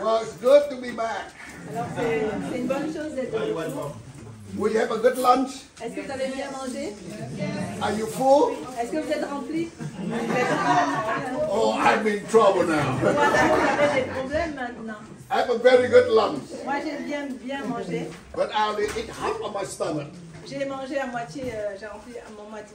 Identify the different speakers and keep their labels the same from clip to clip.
Speaker 1: Well, it's good to be back.
Speaker 2: Alors c'est une bonne chose d'être de retour.
Speaker 1: Will you have a good lunch?
Speaker 2: Est-ce que vous avez bien mangé?
Speaker 1: Are you full?
Speaker 2: Est-ce que vous êtes rempli?
Speaker 1: Oh, I'm in trouble now.
Speaker 2: Voilà, vous avez des problèmes maintenant.
Speaker 1: I have a very good lunch,
Speaker 2: Moi j'ai bien mangé.
Speaker 1: but I only eat half of my stomach.
Speaker 2: J'ai mangé à moitié, j'ai rempli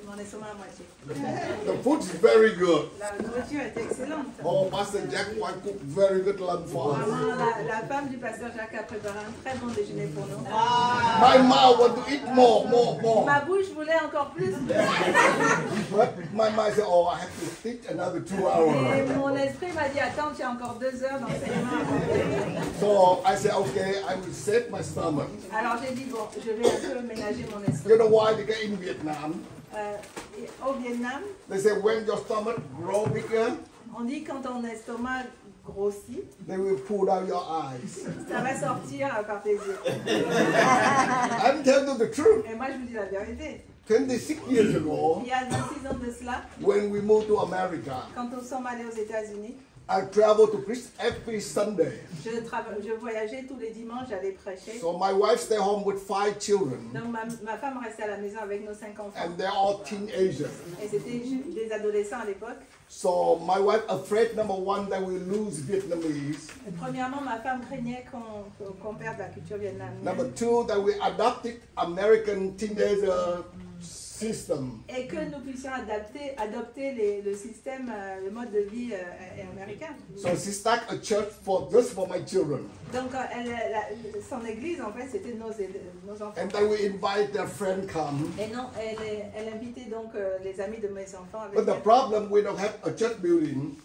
Speaker 2: mon estomac à moitié.
Speaker 1: The food is very good.
Speaker 2: La nourriture est excellente.
Speaker 1: Oh, Pastor Jack White cooked very good lunch for us.
Speaker 2: Vraiment, la femme du pasteur Jacques a préparé un très bon déjeuner pour nous.
Speaker 1: My mouth want to eat more.
Speaker 2: Ma bouche voulait encore plus.
Speaker 1: But my mind said, oh, I have to eat another 2 hours.
Speaker 2: Et mon esprit m'a dit, attends, tu as encore 2 heures d'enseignement à faire.
Speaker 1: So I said, okay, I will save my stomach.
Speaker 2: Alors j'ai dit, bon, je vais un peu ménager mon esprit.
Speaker 1: You know why they get in Vietnam?
Speaker 2: Au Vietnam,
Speaker 1: They say when your stomach grow bigger,
Speaker 2: on dit quand ton estomac grossit,
Speaker 1: they will pull out your eyes.
Speaker 2: ça va sortir par tes yeux.
Speaker 1: I'm telling you the truth.
Speaker 2: Et moi je vous dis la vérité.
Speaker 1: 26 years ago,
Speaker 2: Il y a 26 ans de cela,
Speaker 1: when we moved to America,
Speaker 2: quand nous sommes allés aux États-Unis,
Speaker 1: I traveled to preach every Sunday.
Speaker 2: je voyageais tous les dimanches, j'allais prêcher.
Speaker 1: So my wife stayed home with 5 children,
Speaker 2: Donc ma femme restait à la maison avec nos 5 enfants.
Speaker 1: and they're all teenagers.
Speaker 2: Et c'était des adolescents à l'époque.
Speaker 1: So my wife afraid, number one, that we lose Vietnamese.
Speaker 2: Premièrement, ma femme craignait qu'on perde la culture vietnamienne.
Speaker 1: Number two, that we adopted American teenager system.
Speaker 2: Et que nous puissions adopter le système, le mode de vie américain.
Speaker 1: So she started a church just for my children.
Speaker 2: Donc son église en fait c'était nos enfants.
Speaker 1: And then we invite their friend come.
Speaker 2: Et non, elle invitait donc les amis de mes enfants avec
Speaker 1: But the
Speaker 2: elle.
Speaker 1: problem, we don't have a church building.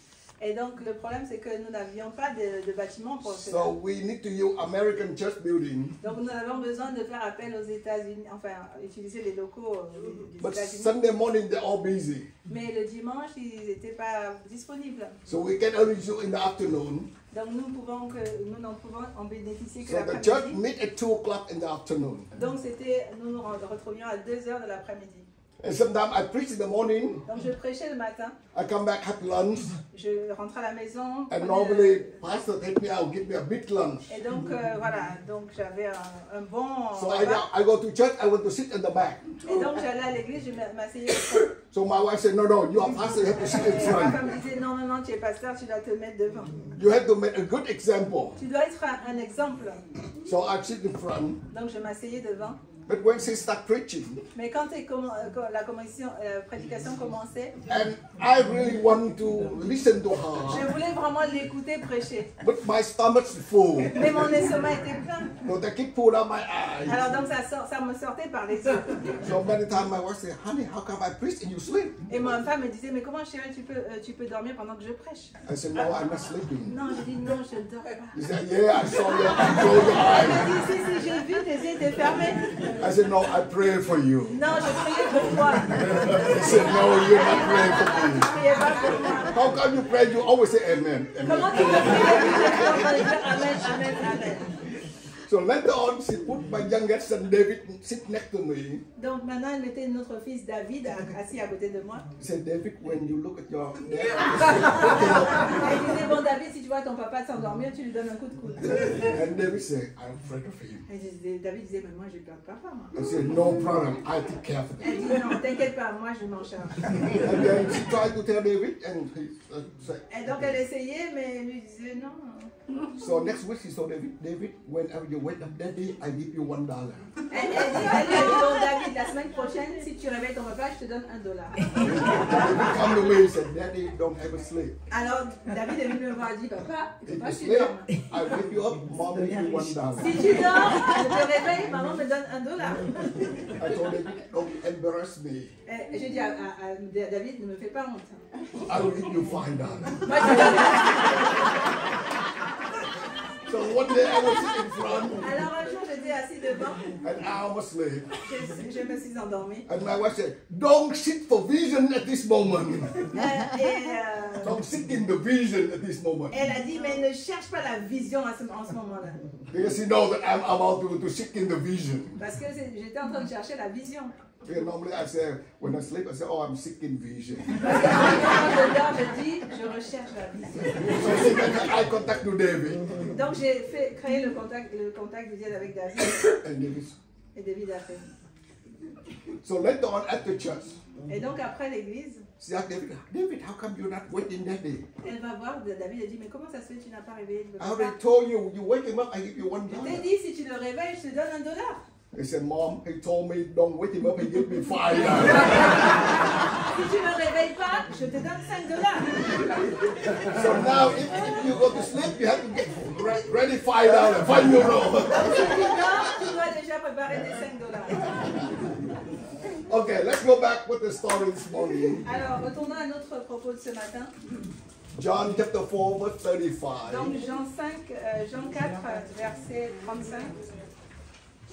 Speaker 2: Et donc le problème c'est que nous n'avions pas de bâtiment pour cela.
Speaker 1: So we need to use American church building.
Speaker 2: Donc nous avons besoin de faire appel aux États-Unis, enfin utiliser les locaux des
Speaker 1: But
Speaker 2: États-Unis.
Speaker 1: Sunday morning they're all busy.
Speaker 2: Mais le dimanche ils n'étaient pas disponibles.
Speaker 1: So we can only use in the afternoon.
Speaker 2: Donc nous n'en pouvons en bénéficier que
Speaker 1: So the church
Speaker 2: l'après-midi.
Speaker 1: meet at 2 o'clock in the afternoon.
Speaker 2: Donc nous nous retrouvions à 2 heures de l'après-midi.
Speaker 1: And sometimes I preach in the morning.
Speaker 2: Donc je prêchais le matin,
Speaker 1: I come back, have lunch.
Speaker 2: je rentrais à la maison.
Speaker 1: And normally, pastor take me out, give me a big lunch.
Speaker 2: Et donc voilà, donc j'avais un bon
Speaker 1: So
Speaker 2: repas.
Speaker 1: I go to church, I want to sit in the back.
Speaker 2: Et donc j'allais à l'église, je m'asseyais au fond.
Speaker 1: So my wife said, no, you are pastor, you have to sit in
Speaker 2: Et ma
Speaker 1: front.
Speaker 2: femme me disait, non, tu es pasteur, tu dois te mettre devant.
Speaker 1: You have to make a good example.
Speaker 2: Tu dois être un exemple.
Speaker 1: So I sit in front.
Speaker 2: Donc je m'asseyais devant.
Speaker 1: But when she start preaching,
Speaker 2: Mais quand la prédication commençait,
Speaker 1: and I really want to listen to her,
Speaker 2: je voulais vraiment l'écouter prêcher.
Speaker 1: but my stomach's full.
Speaker 2: Mais mon estomac était plein.
Speaker 1: So they keep pulling out my eyes.
Speaker 2: Alors donc ça me sortait par les yeux.
Speaker 1: So many times my wife said, honey, how come I preach and you sleep?
Speaker 2: Et ma femme me disait, mais comment chérie, tu peux dormir pendant que je prêche?
Speaker 1: I said, no, I'm not sleeping.
Speaker 2: Non, je dis non, je ne dors pas.
Speaker 1: He said, yeah, I saw your eyes.
Speaker 2: Elle dit, si, j'ai vu, tes yeux étaient fermés.
Speaker 1: I said, no, I pray for you.
Speaker 2: Non, je priais pour toi.
Speaker 1: He said, no, you're not praying for me.
Speaker 2: Je priais pas pour moi.
Speaker 1: How come you pray? You always say amen.
Speaker 2: Comment
Speaker 1: Amen.
Speaker 2: tu peux prier et dire amen, amen, amen.
Speaker 1: So later on, she put my youngest son David sit next to me.
Speaker 2: Donc maintenant, elle mettait notre fils David assis à côté de moi.
Speaker 1: She said, David, when you look at your dad,
Speaker 2: Elle disait, bon David, si tu vois ton papa s'endormir, tu lui donnes un coup de coude.
Speaker 1: and David said, I'm afraid of him.
Speaker 2: David disait, mais moi j'ai peur de papa, moi.
Speaker 1: I said, no problem, I take care of
Speaker 2: Elle
Speaker 1: him.
Speaker 2: dit, non, t'inquiète pas, moi je m'en charge.
Speaker 1: And then she tried to tell David, and he said,
Speaker 2: Et donc elle essayait, mais elle lui disait non.
Speaker 1: so next week she told David, whenever you wake up that day, I give you $1.
Speaker 2: Elle lui a dit, bon David, la semaine prochaine, si tu réveilles ton papa, je te donne $1.
Speaker 1: David come to me and said, Daddy, don't ever sleep.
Speaker 2: Alors David est venu me voir et dit, papa, il
Speaker 1: If
Speaker 2: faut pas
Speaker 1: you
Speaker 2: que tu
Speaker 1: sleep,
Speaker 2: dormes.
Speaker 1: I wake you up, mom give you $1.
Speaker 2: Si tu dors, je te réveille, maman me donne $1.
Speaker 1: I told David, don't embarrass me.
Speaker 2: Et j'ai dit à David, ne me fais pas honte.
Speaker 1: I will give you $5.
Speaker 2: Moi, je te donne.
Speaker 1: So one day I was sitting in front,
Speaker 2: Alors un jour, j'étais assis devant,
Speaker 1: and I almost sleep.
Speaker 2: je me suis endormie.
Speaker 1: And my wife said, don't sit for vision at this moment.
Speaker 2: Et
Speaker 1: Don't sit in the vision at this moment.
Speaker 2: elle a dit, mais ne cherche pas la vision en ce moment-là.
Speaker 1: Because she knows that I'm about to sit in the vision.
Speaker 2: Parce que j'étais en train de chercher la vision.
Speaker 1: Because normally I say, when I sleep, I say, oh, I'm seeking vision.
Speaker 2: Parce que quand je dors, je dis, je recherche la vision.
Speaker 1: So she made eye contact to David.
Speaker 2: Donc j'ai créé le contact visuel avec David.
Speaker 1: And David.
Speaker 2: Et David a fait.
Speaker 1: So later on at the church,
Speaker 2: Et donc après l'église,
Speaker 1: she asked David, David, how come you're not waiting that day?
Speaker 2: elle va voir David et dit, mais comment ça se fait que tu n'as pas réveillé le
Speaker 1: I
Speaker 2: papa?
Speaker 1: already told you, you wake him up, I give you $1.
Speaker 2: Je t'ai dit, si tu le réveilles, je te donne $1.
Speaker 1: He said, Mom, he told me don't wake him up, he gave me $5.
Speaker 2: Si tu ne le réveilles pas, je te donne $5.
Speaker 1: So now if you go to sleep, you have to get ready $5, €5.
Speaker 2: Tu dois déjà préparer tes $5.
Speaker 1: Okay, let's go back with the story this morning.
Speaker 2: Alors, retournons à notre propos de ce matin.
Speaker 1: John chapter 4, verse 35.
Speaker 2: Donc, Jean 4, verset 35.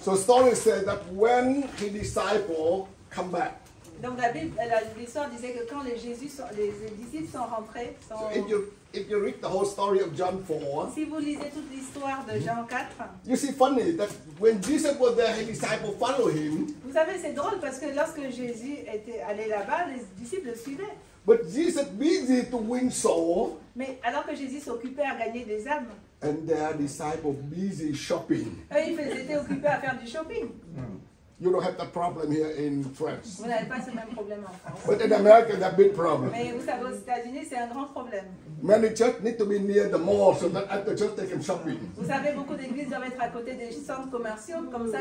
Speaker 1: So the story says that when his disciples come back,
Speaker 2: Donc, l'histoire disait que quand les disciples sont rentrés,
Speaker 1: so if you read the whole story of John 4,
Speaker 2: si vous lisez toute l'histoire de Jean 4,
Speaker 1: you see funny that when Jesus was there, his disciples follow him.
Speaker 2: vous savez, c'est drôle parce que lorsque Jésus était allé là-bas, les disciples le suivaient.
Speaker 1: But Jesus busy to win souls,
Speaker 2: Mais alors que Jésus s'occupait à gagner des âmes,
Speaker 1: and their disciples busy shopping.
Speaker 2: eux, ils étaient occupés à faire du shopping.
Speaker 1: You don't have that problem here in France.
Speaker 2: Vous n'avez pas ce même problème en France.
Speaker 1: But in America, that's a big problem.
Speaker 2: Mais vous savez, aux États-Unis, c'est un grand problème.
Speaker 1: Many churches need to be near the mall so that at the church they can shopping.
Speaker 2: Vous savez, beaucoup d'églises doivent être à côté des centres commerciaux, comme ça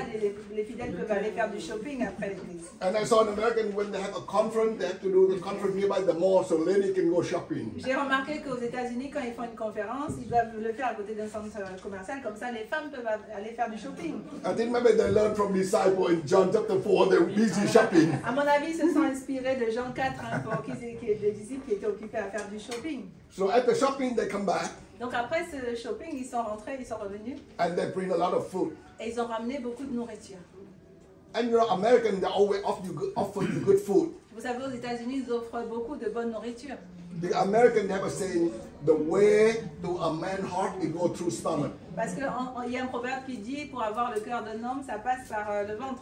Speaker 2: les fidèles peuvent aller faire du shopping après l'église.
Speaker 1: And I saw in America when they have a conference, they have to do the conference nearby the mall so ladies can go shopping.
Speaker 2: J'ai remarqué qu'aux États-Unis, quand ils font une conférence, ils doivent le faire à côté d'un centre commercial, comme ça les femmes peuvent aller faire du shopping.
Speaker 1: I think maybe they learned from disciples in John chapter 4, they were busy shopping.
Speaker 2: À mon avis, ils se sont inspirés de Jean 4, des disciples qui étaient occupés à faire du shopping.
Speaker 1: So at the shopping, they come back
Speaker 2: Donc après ce shopping, ils sont rentrés, ils sont revenus,
Speaker 1: and they bring a lot of food.
Speaker 2: et ils ont ramené beaucoup de nourriture.
Speaker 1: And you know, Americans, they always offer you good food.
Speaker 2: Vous savez, aux États-Unis, ils offrent beaucoup de bonne nourriture.
Speaker 1: The Americans have a saying, the way to a man's heart, it goes through stomach.
Speaker 2: Parce qu'il y a un proverbe qui dit, pour avoir le cœur d'un homme, ça passe par le ventre.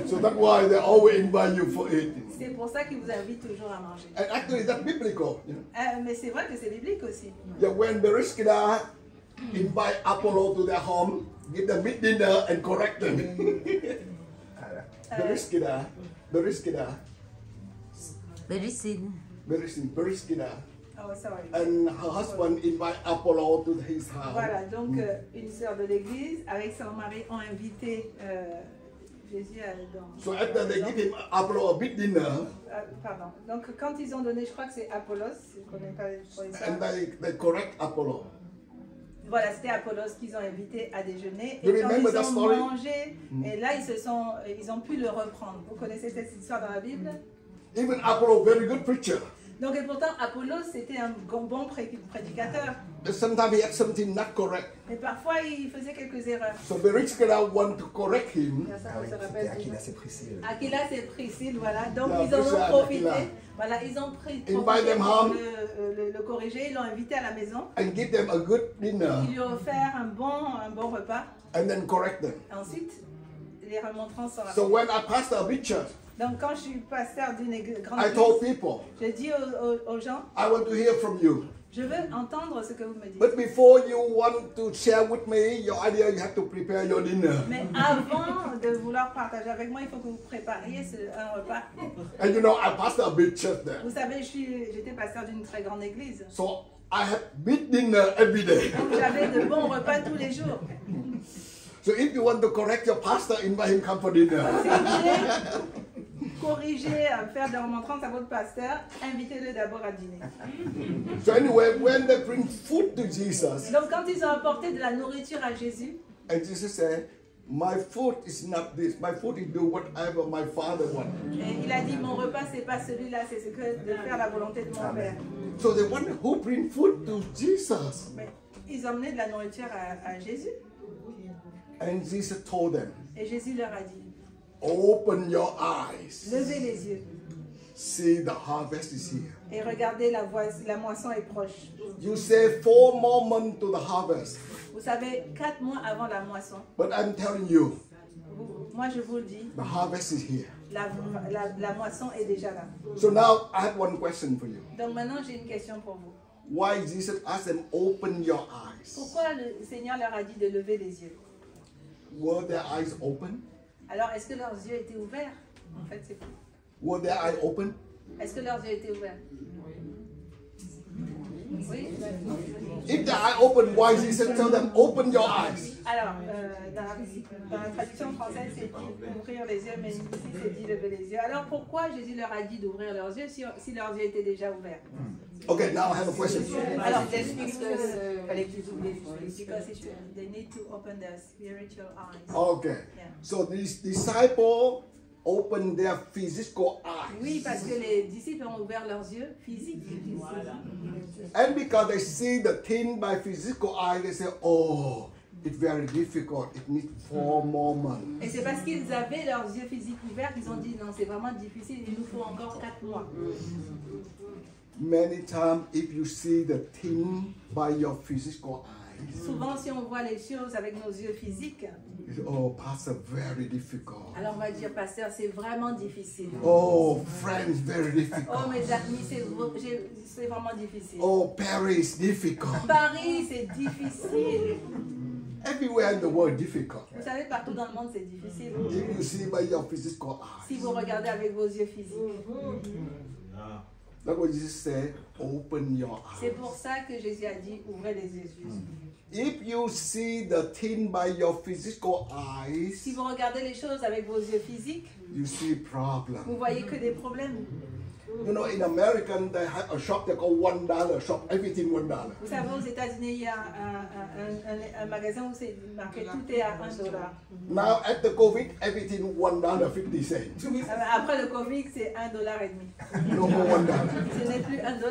Speaker 1: So that's why they always invite you for eating.
Speaker 2: C'est pour ça qu'ils vous invitent toujours à manger.
Speaker 1: And actually, that's biblical. You know?
Speaker 2: Mais c'est vrai que c'est biblique aussi.
Speaker 1: Yeah, when Bereskin invite Apollo to their home, give them meat dinner and correct them. Bereskin. Bereskin.
Speaker 2: Oh, sorry.
Speaker 1: And her husband invite Apollo to his house.
Speaker 2: Voilà, donc une sœur de l'église avec son mari ont invité Jésus dans...
Speaker 1: So after they give him Apollo a big dinner,
Speaker 2: pardon. Donc quand ils ont donné, je crois que c'est Apollos, je ne connais pas ça.
Speaker 1: and they correct Apollo.
Speaker 2: Voilà, c'était Apollos qu'ils ont invité à déjeuner.
Speaker 1: You
Speaker 2: Et quand
Speaker 1: remember
Speaker 2: ils
Speaker 1: that
Speaker 2: ont
Speaker 1: story?
Speaker 2: mangé, et là ils ont pu le reprendre. Vous connaissez cette histoire dans la Bible?
Speaker 1: Even Apollo, very good preacher.
Speaker 2: Donc et pourtant Apollos c'était un bon prédicateur.
Speaker 1: But sometimes he had something not correct.
Speaker 2: Mais parfois il faisait quelques erreurs.
Speaker 1: So Bereskin want to correct him.
Speaker 3: C'était Aquilas et Priscille.
Speaker 2: Aquilas et Priscille, voilà. Donc
Speaker 1: Yeah,
Speaker 2: ils en ont
Speaker 1: Priscilla,
Speaker 2: profité.
Speaker 1: Aquila.
Speaker 2: Voilà, ils ont profité
Speaker 1: Invite them
Speaker 2: pour
Speaker 1: home.
Speaker 2: le corriger. Ils l'ont invité à la maison.
Speaker 1: And give them a good dinner.
Speaker 2: Ils lui ont offert un bon repas.
Speaker 1: And then correct them.
Speaker 2: Ensuite, les remontrances sont
Speaker 1: So when I pastor a big church,
Speaker 2: Donc quand je suis pasteur d'une grande
Speaker 1: I told
Speaker 2: église,
Speaker 1: people,
Speaker 2: je dis aux gens,
Speaker 1: I want to hear from you.
Speaker 2: je veux entendre ce que vous me dites.
Speaker 1: But before you want to share with me your idea, you have to prepare your dinner.
Speaker 2: Mais avant de vouloir partager avec moi, il faut que vous prépariez un repas.
Speaker 1: And you know, I pastor a big church there.
Speaker 2: Vous savez, j'étais pasteur d'une très grande église.
Speaker 1: So I have big dinner every day.
Speaker 2: Donc j'avais de bons repas tous les jours.
Speaker 1: So if you want to correct your pastor, invite him come for dinner.
Speaker 2: Si vous voulez corriger, faire des remontrances à votre pasteur, invitez-le d'abord à dîner.
Speaker 1: So anyway, when they bring food to Jesus,
Speaker 2: Donc quand ils ont apporté de la nourriture à Jésus,
Speaker 1: and Jesus said, my food is not this. My food is do whatever my Father wants.
Speaker 2: et il a dit, mon repas c'est pas celui-là, c'est ce que de faire la volonté de mon Père.
Speaker 1: So they wonder who bring food to Jesus.
Speaker 2: Mais ils emmenaient de la nourriture à Jésus.
Speaker 1: And Jesus told them,
Speaker 2: Et Jésus leur a dit,
Speaker 1: open your eyes.
Speaker 2: levez les yeux
Speaker 1: See, the harvest is here.
Speaker 2: et regardez, la moisson est proche.
Speaker 1: You say 4 more months to the harvest.
Speaker 2: Vous savez, 4 mois avant la moisson,
Speaker 1: But I'm telling you,
Speaker 2: moi je vous le dis,
Speaker 1: the harvest is here.
Speaker 2: la moisson est déjà là.
Speaker 1: So now I have one question for you.
Speaker 2: Donc maintenant j'ai une question pour vous.
Speaker 1: why Jesus asked them, open your eyes.
Speaker 2: Pourquoi le Seigneur leur a dit de lever les yeux?
Speaker 1: Were their eyes open?
Speaker 2: Alors, est-ce que leurs yeux étaient ouverts? En fait, c'est tout.
Speaker 1: Were their eyes open?
Speaker 2: Est-ce que leurs yeux étaient ouverts? Oui.
Speaker 1: If their eyes open, why Jesus tell them, open your eyes?
Speaker 2: Alors, dans la traduction française, c'est dit ouvrir les yeux, mais ici, c'est dit lever les yeux. Alors, pourquoi Jésus leur a dit d'ouvrir leurs yeux si leurs yeux étaient déjà ouverts?
Speaker 1: Okay, now I have a question.
Speaker 2: Alors, because they need to open their spiritual eyes.
Speaker 1: Okay,
Speaker 2: Yeah.
Speaker 1: so these disciples open their physical eyes.
Speaker 2: Oui, parce que les disciples ont ouvert leurs yeux physiques.
Speaker 1: And because they see the thing by physical eye, they say, oh, it's very difficult. It needs 4 more months.
Speaker 2: Et c'est parce qu'ils avaient leurs yeux physiques ouverts qu'ils ont dit non, c'est vraiment difficile, il nous faut encore 4 mois.
Speaker 1: Many times, if you see the thing by your physical eyes,
Speaker 2: Souvent, si on voit les choses avec nos yeux physiques,
Speaker 1: you say, oh, Pastor, very difficult.
Speaker 2: alors on va dire, pasteur, c'est vraiment difficile.
Speaker 1: Oh, friends, very
Speaker 2: Oh,
Speaker 1: difficult.
Speaker 2: mes amis, c'est vraiment difficile.
Speaker 1: Oh, Paris, difficult.
Speaker 2: Paris, c'est difficile.
Speaker 1: Everywhere in the world, difficult.
Speaker 2: Vous savez, partout dans le monde, c'est difficile.
Speaker 1: If you see by your physical
Speaker 2: Si
Speaker 1: eyes,
Speaker 2: vous regardez avec vos yeux physiques.
Speaker 1: that's what Jesus said, open your
Speaker 2: C'est
Speaker 1: eyes.
Speaker 2: pour ça que Jésus a dit, ouvrez les yeux.
Speaker 1: If you see the thing by your physical eyes,
Speaker 2: Si vous regardez les choses avec vos yeux physiques,
Speaker 1: you see problem.
Speaker 2: vous voyez que des problèmes.
Speaker 1: You know, in America, they have a shop they call $1 shop, everything $1.
Speaker 2: Vous savez, aux États-Unis, il y a un magasin où c'est marqué tout est à $1.
Speaker 1: Now, at the COVID, everything $1.50.
Speaker 2: Après le Covid, c'est $1,50.
Speaker 1: No more $1.
Speaker 2: Ce n'est plus $1.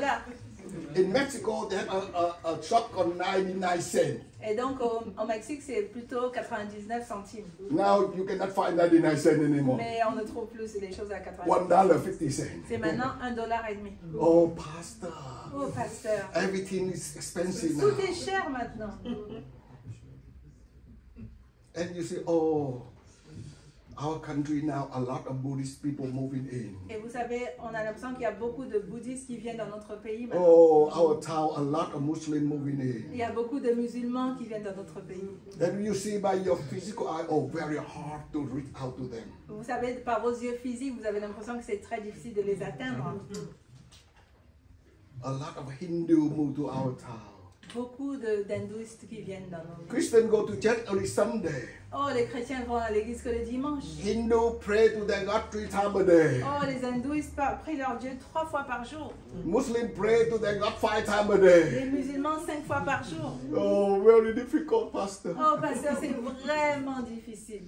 Speaker 1: In Mexico, they have a shop called 99 cents.
Speaker 2: Et donc au Mexique, c'est plutôt 99 centimes.
Speaker 1: Now, you cannot find 99 cents anymore.
Speaker 2: Mais on ne trouve plus les choses à 99
Speaker 1: $1.50.
Speaker 2: C'est maintenant $1,50.
Speaker 1: Oh, Pastor,
Speaker 2: Oh, pasteur.
Speaker 1: everything is expensive
Speaker 2: Tout
Speaker 1: now.
Speaker 2: est cher maintenant.
Speaker 1: And you say, oh, our country now, a lot of Buddhist people moving in.
Speaker 2: Et vous savez, on a l'impression qu'il y a beaucoup de bouddhistes qui viennent dans notre pays maintenant.
Speaker 1: Oh, our town, a lot of Muslims moving in.
Speaker 2: Il y a beaucoup de musulmans qui viennent dans notre pays.
Speaker 1: Then you see by your physical eye, oh, very hard to reach out to them.
Speaker 2: Vous savez, par vos yeux physiques, vous avez l'impression que c'est très difficile de les atteindre.
Speaker 1: A lot of Hindu move to our town.
Speaker 2: Beaucoup d'hindouistes qui viennent dans nos...
Speaker 1: Christians go to church every Sunday.
Speaker 2: Oh, les chrétiens vont à l'église que le dimanche.
Speaker 1: Hindu pray to their God 3 times a day.
Speaker 2: Oh, les hindouistes prient leur Dieu 3 fois par jour.
Speaker 1: Muslims pray to their God 5 times a
Speaker 2: Les
Speaker 1: day.
Speaker 2: musulmans 5 fois par jour.
Speaker 1: Oh, very difficult, Pastor.
Speaker 2: Oh, pasteur, c'est vraiment difficile.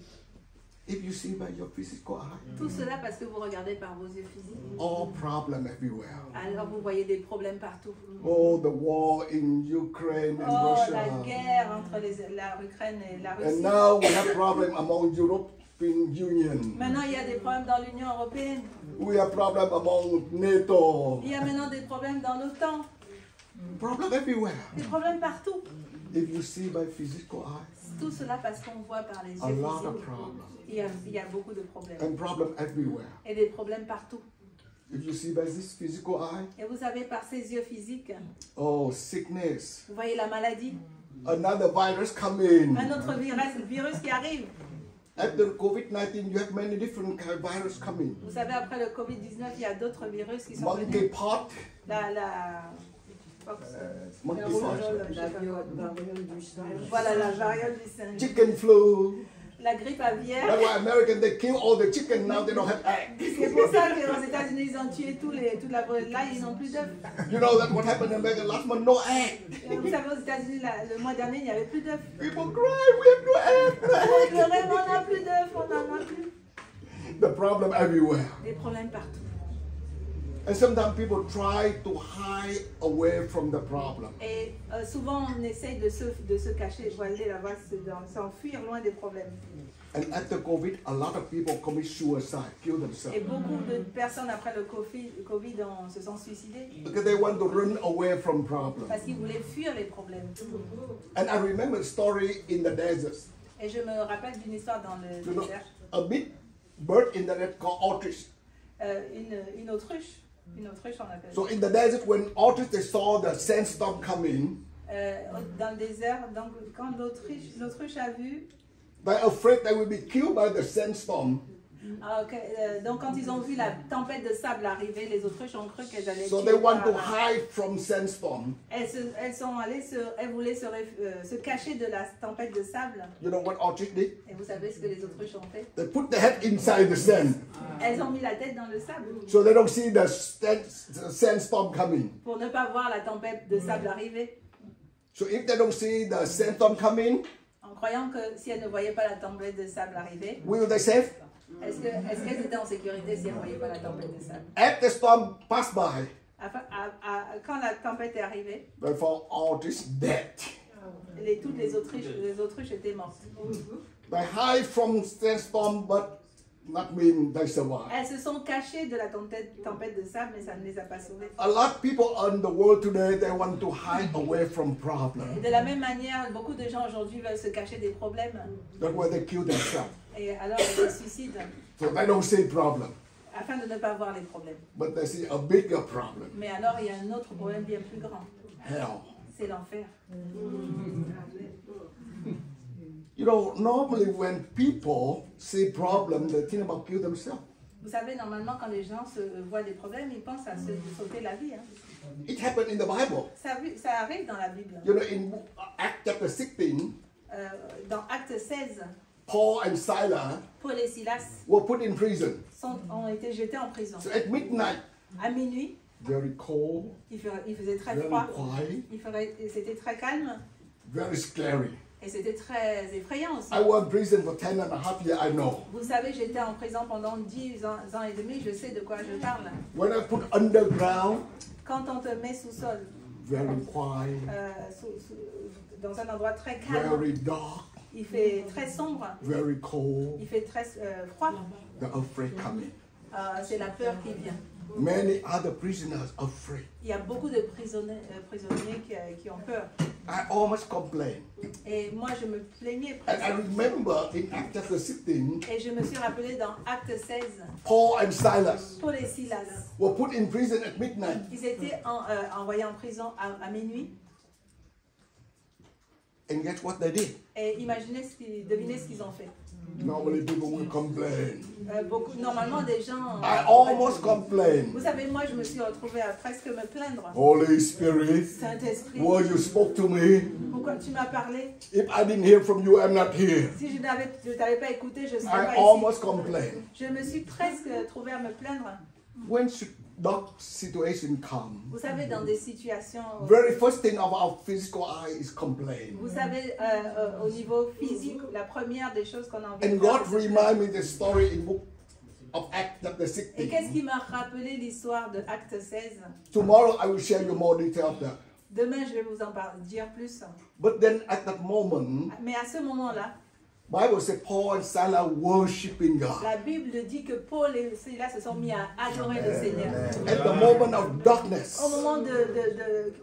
Speaker 1: If you see by your physical eye,
Speaker 2: Tout cela parce que vous regardez par vos yeux physiques.
Speaker 1: all problem everywhere.
Speaker 2: Alors vous voyez des problèmes partout.
Speaker 1: Oh, the war in Ukraine and
Speaker 2: Oh,
Speaker 1: Russia.
Speaker 2: la guerre entre la Ukraine et la
Speaker 1: And
Speaker 2: Russie.
Speaker 1: now we have problem among European Union.
Speaker 2: Maintenant, il y a des problèmes dans l'Union européenne.
Speaker 1: We have problem among NATO.
Speaker 2: Il y a maintenant des problèmes dans l'OTAN.
Speaker 1: Problem everywhere.
Speaker 2: Des problèmes partout.
Speaker 1: If you see by physical eyes,
Speaker 2: Tout cela parce qu'on voit par les
Speaker 1: a
Speaker 2: yeux
Speaker 1: lot of
Speaker 2: physiques.
Speaker 1: problems.
Speaker 2: Il y a beaucoup de problèmes.
Speaker 1: And problem everywhere.
Speaker 2: Et des problèmes partout.
Speaker 1: If you see by this physical eye,
Speaker 2: Et vous savez, par ces yeux physiques,
Speaker 1: oh, sickness.
Speaker 2: vous voyez la maladie.
Speaker 1: Another virus come in.
Speaker 2: Un autre virus qui arrive.
Speaker 1: After COVID-19, you have many different kind of virus coming.
Speaker 2: Vous savez, après le Covid-19, il y a d'autres virus qui sont venus.
Speaker 1: Monkeypox,
Speaker 2: Voilà, la variole du singe.
Speaker 1: chicken flu.
Speaker 2: La grippe aviaire.
Speaker 1: That's why Americans, they kill all the chicken, now they don't have eggs.
Speaker 2: C'est pour ça qu'aux États-Unis, ils ont tué toute la volaille. Là, ils n'ont plus d'œufs.
Speaker 1: You know that what happened in America last month? No egg.
Speaker 2: Vous savez, aux États-Unis, le mois dernier, il n'y avait plus d'œufs.
Speaker 1: People cry, we have no egg. No
Speaker 2: On
Speaker 1: egg.
Speaker 2: pleurait, mais on n'a plus d'œufs, on n'en a plus.
Speaker 1: The problem everywhere.
Speaker 2: Des problèmes partout.
Speaker 1: And sometimes people try to hide away from the problem.
Speaker 2: Et souvent, on essaye de se cacher, voiler la voie, s'enfuir loin des problèmes.
Speaker 1: And after COVID, a lot of people commit suicide, kill themselves.
Speaker 2: Et beaucoup de personnes, après le Covid se sont suicidées
Speaker 1: Because they want to run away from problems.
Speaker 2: parce qu'ils voulaient fuir les problèmes.
Speaker 1: And I remember a story in the desert.
Speaker 2: Et je me rappelle d'une histoire dans le
Speaker 1: You know,
Speaker 2: désert.
Speaker 1: a big bird in the desert called ostrich.
Speaker 2: Une autruche Une autruche, on appelle.
Speaker 1: So in the desert, when otters they saw the sandstorm coming,
Speaker 2: Dans le désert, donc quand l'autruche a vu,
Speaker 1: they're afraid they will be killed by the sandstorm.
Speaker 2: donc quand ils ont vu la tempête de sable arriver, les autruches ont cru qu'elles allaient
Speaker 1: So
Speaker 2: tuer
Speaker 1: they want to
Speaker 2: par-
Speaker 1: hide from sandstorm.
Speaker 2: elles voulaient se cacher de la tempête de sable.
Speaker 1: You know what otters did?
Speaker 2: Et vous savez ce que les autruches ont fait?
Speaker 1: They put their head inside the sand,
Speaker 2: Elles ont mis la tête dans le sable
Speaker 1: so they don't see the sandstorm coming.
Speaker 2: pour ne pas voir la tempête de sable arriver.
Speaker 1: So if they don't see the sandstorm coming,
Speaker 2: En croyant que si elles ne voyaient pas la tempête de sable arriver,
Speaker 1: will they save?
Speaker 2: est-ce qu'elles étaient en sécurité si elles ne voyaient pas la tempête de sable?
Speaker 1: As the storm passed by,
Speaker 2: Quand la tempête est arrivée,
Speaker 1: they found otters dead.
Speaker 2: toutes les autruches étaient mortes.
Speaker 1: They hide from sandstorm, but not mean they survive.
Speaker 2: Elles se sont cachées de la tempête de sable, mais ça ne les a pas sauvées.
Speaker 1: A lot of people in the world today, they want to hide away from
Speaker 2: Et
Speaker 1: problems.
Speaker 2: de la même manière, beaucoup de gens aujourd'hui veulent se cacher des problèmes.
Speaker 1: That's why they kill themselves.
Speaker 2: Et alors ils se suicident
Speaker 1: So they don't see problem,
Speaker 2: afin de ne pas voir les problèmes.
Speaker 1: but they see a bigger problem.
Speaker 2: Mais alors il y a un autre problème bien plus grand.
Speaker 1: Hell.
Speaker 2: C'est l'enfer.
Speaker 1: You know, normally when people see problem, they think about kill themselves.
Speaker 2: Vous savez, normalement, quand les gens voient des problèmes, ils pensent à se sauter la vie. Hein.
Speaker 1: It happened in the Bible.
Speaker 2: Ça arrive dans la Bible.
Speaker 1: You know, in Acts chapter 16,
Speaker 2: Dans Acte 16,
Speaker 1: Paul and Silas
Speaker 2: Paul et Silas
Speaker 1: were put in prison.
Speaker 2: ont été jetés en prison.
Speaker 1: So at midnight,
Speaker 2: À minuit,
Speaker 1: very cold,
Speaker 2: il faisait très
Speaker 1: very
Speaker 2: froid,
Speaker 1: quiet,
Speaker 2: c'était très calme
Speaker 1: very scary.
Speaker 2: et c'était très effrayant aussi.
Speaker 1: I was in prison for 10 and a half years, I know.
Speaker 2: Vous savez, j'étais en prison pendant 10 ans et demi, je sais de quoi je parle.
Speaker 1: When I put underground,
Speaker 2: Quand on te met sous-sol,
Speaker 1: very quiet,
Speaker 2: dans un endroit très calme,
Speaker 1: very dark,
Speaker 2: il fait très sombre,
Speaker 1: very cold,
Speaker 2: il fait très froid,
Speaker 1: the afraid coming.
Speaker 2: c'est la peur qui vient.
Speaker 1: Many other prisoners afraid.
Speaker 2: Il y a beaucoup de prisonniers qui ont peur.
Speaker 1: I almost complained.
Speaker 2: Et moi, je me plaignais
Speaker 1: And I
Speaker 2: presque.
Speaker 1: remember in Acts chapter 16,
Speaker 2: Et je me suis rappelé dans Acte 16,
Speaker 1: Paul and Silas
Speaker 2: Paul et Silas,
Speaker 1: were put in prison at midnight.
Speaker 2: ils étaient envoyés en prison à minuit.
Speaker 1: And guess what they did?
Speaker 2: Et devinez ce qu'ils ont fait.
Speaker 1: Normally people will complain.
Speaker 2: Normalement, des gens...
Speaker 1: I almost complained.
Speaker 2: Vous savez, moi, je me suis retrouvée à presque me plaindre.
Speaker 1: Holy Spirit,
Speaker 2: Saint-Esprit,
Speaker 1: well, you spoke to me.
Speaker 2: pourquoi tu m'as parlé?
Speaker 1: If I didn't hear from you, I'm not here.
Speaker 2: Si je ne t'avais pas écouté, je ne serais
Speaker 1: I
Speaker 2: pas ici.
Speaker 1: almost complained.
Speaker 2: Je me suis presque trouvée à me plaindre.
Speaker 1: When dark situation come,
Speaker 2: Vous savez, dans des situations...
Speaker 1: very first thing of our physical eye is complain.
Speaker 2: Vous savez, au niveau physique, la première des choses qu'on a envie de
Speaker 1: And
Speaker 2: faire,
Speaker 1: God
Speaker 2: c'est
Speaker 1: remind me the story in book of Acts chapter
Speaker 2: Et qu'est-ce
Speaker 1: 16.
Speaker 2: qui m'a rappelé l'histoire de Acte 16?
Speaker 1: Tomorrow I will share you more detail of that.
Speaker 2: Demain, je vais vous en dire plus.
Speaker 1: But then at that moment,
Speaker 2: Mais à ce moment-là,
Speaker 1: Bible says Paul and Silas worshiping God.
Speaker 2: la Bible dit que Paul et Silas se sont mis à adorer le Seigneur.
Speaker 1: At the moment of darkness,
Speaker 2: Au moment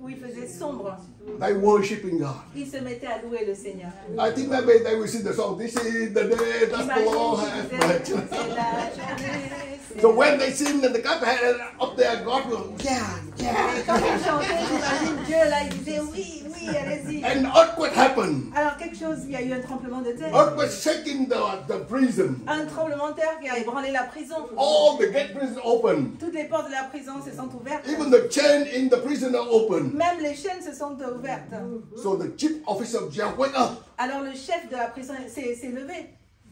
Speaker 2: où il faisait sombre,
Speaker 1: they worshiping God.
Speaker 2: ils se mettaient à louer le Seigneur.
Speaker 1: I think maybe they will sing the song, this is the day that the Lord has
Speaker 2: Imagine,
Speaker 1: made.
Speaker 2: c'est la journée, c'est
Speaker 1: So
Speaker 2: la-
Speaker 1: when they sing and the God had up there, God will, yeah,
Speaker 2: Et quand ils chantaient, j'imagine Dieu là, il disait oui, oui, allez-y.
Speaker 1: and earthquake happened.
Speaker 2: Alors quelque chose, il y a eu un tremblement de terre.
Speaker 1: Earthquake shaking the prison.
Speaker 2: Un tremblement de terre qui a ébranlé la prison.
Speaker 1: All the gate prison open.
Speaker 2: Toutes les portes de la prison se sont ouvertes.
Speaker 1: Even the chain in the prison are open.
Speaker 2: Même les chaînes se sont ouvertes.
Speaker 1: So the chief officer of jail went up.
Speaker 2: Alors le chef de la prison s'est levé.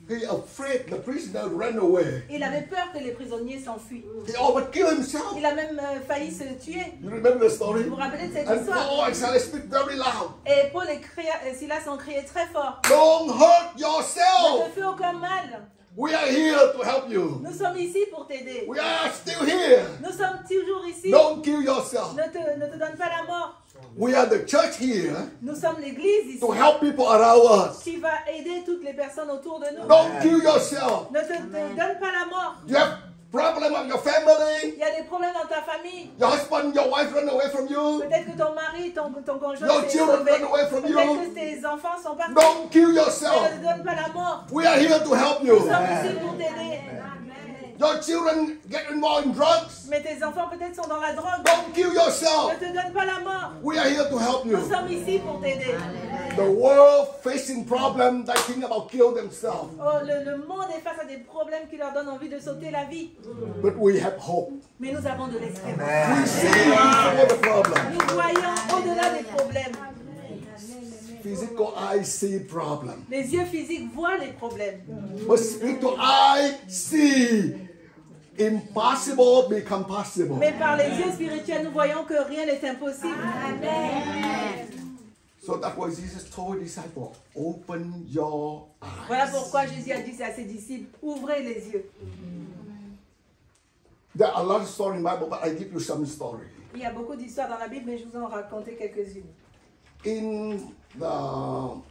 Speaker 1: He afraid the prisoner ran away.
Speaker 2: Il avait peur que les prisonniers s'enfuient.
Speaker 1: He almost killed himself.
Speaker 2: Il a même failli se tuer.
Speaker 1: You remember the story?
Speaker 2: Vous vous rappelez de cette
Speaker 1: And
Speaker 2: histoire?
Speaker 1: Paul and Silas speak very loud.
Speaker 2: Et Paul et Silas ont crié très fort.
Speaker 1: Don't hurt
Speaker 2: Ne
Speaker 1: yourself.
Speaker 2: te fais aucun mal.
Speaker 1: We are here to help you.
Speaker 2: Nous sommes ici pour t'aider.
Speaker 1: We are still here.
Speaker 2: Nous sommes toujours ici.
Speaker 1: Don't kill yourself.
Speaker 2: Ne te donne pas la mort.
Speaker 1: We are the church here
Speaker 2: Nous sommes l'église ici
Speaker 1: to help people around us.
Speaker 2: qui va aider toutes les personnes autour de nous.
Speaker 1: Don't kill yourself.
Speaker 2: Ne te donne pas la mort.
Speaker 1: You have problem of your family.
Speaker 2: Il y a des problèmes dans ta famille.
Speaker 1: Your husband, your wife run away from you.
Speaker 2: Peut-être que ton mari, ton conjoint
Speaker 1: Your
Speaker 2: s'est
Speaker 1: children
Speaker 2: sauvé.
Speaker 1: run away from you.
Speaker 2: Peut-être que tes enfants sont partis.
Speaker 1: Don't kill
Speaker 2: Ne
Speaker 1: yourself.
Speaker 2: te donne pas la mort.
Speaker 1: We are here to help
Speaker 2: Nous
Speaker 1: you.
Speaker 2: sommes ici pour t'aider.
Speaker 1: Your children get involved in drugs.
Speaker 2: Mais tes enfants peut-être sont dans la drogue.
Speaker 1: Don't kill yourself.
Speaker 2: Ne te donne pas la mort.
Speaker 1: We are here to help you.
Speaker 2: Nous sommes ici pour t'aider.
Speaker 1: The world facing problems, they think about kill themselves.
Speaker 2: Oh, le monde est face à des problèmes qui leur donnent envie de sauter la vie.
Speaker 1: But we have hope.
Speaker 2: Mais nous avons de l'espérance.
Speaker 1: We see over the problem.
Speaker 2: Nous voyons au-delà des problèmes.
Speaker 1: Physical eyes see problem.
Speaker 2: Les yeux physiques voient les problèmes.
Speaker 1: But spiritual eyes see impossible become possible.
Speaker 2: Mais par les yeux spirituels, nous voyons que rien n'est impossible.
Speaker 1: So that's why Jesus told his disciples, open your eyes.
Speaker 2: Voilà pourquoi Jésus a dit à ses disciples, ouvrez les yeux.
Speaker 1: There are a lot of stories in the Bible, but I give you some story.
Speaker 2: Il y a beaucoup d'histoires dans la Bible, mais je vous en raconter quelques-unes.
Speaker 1: In the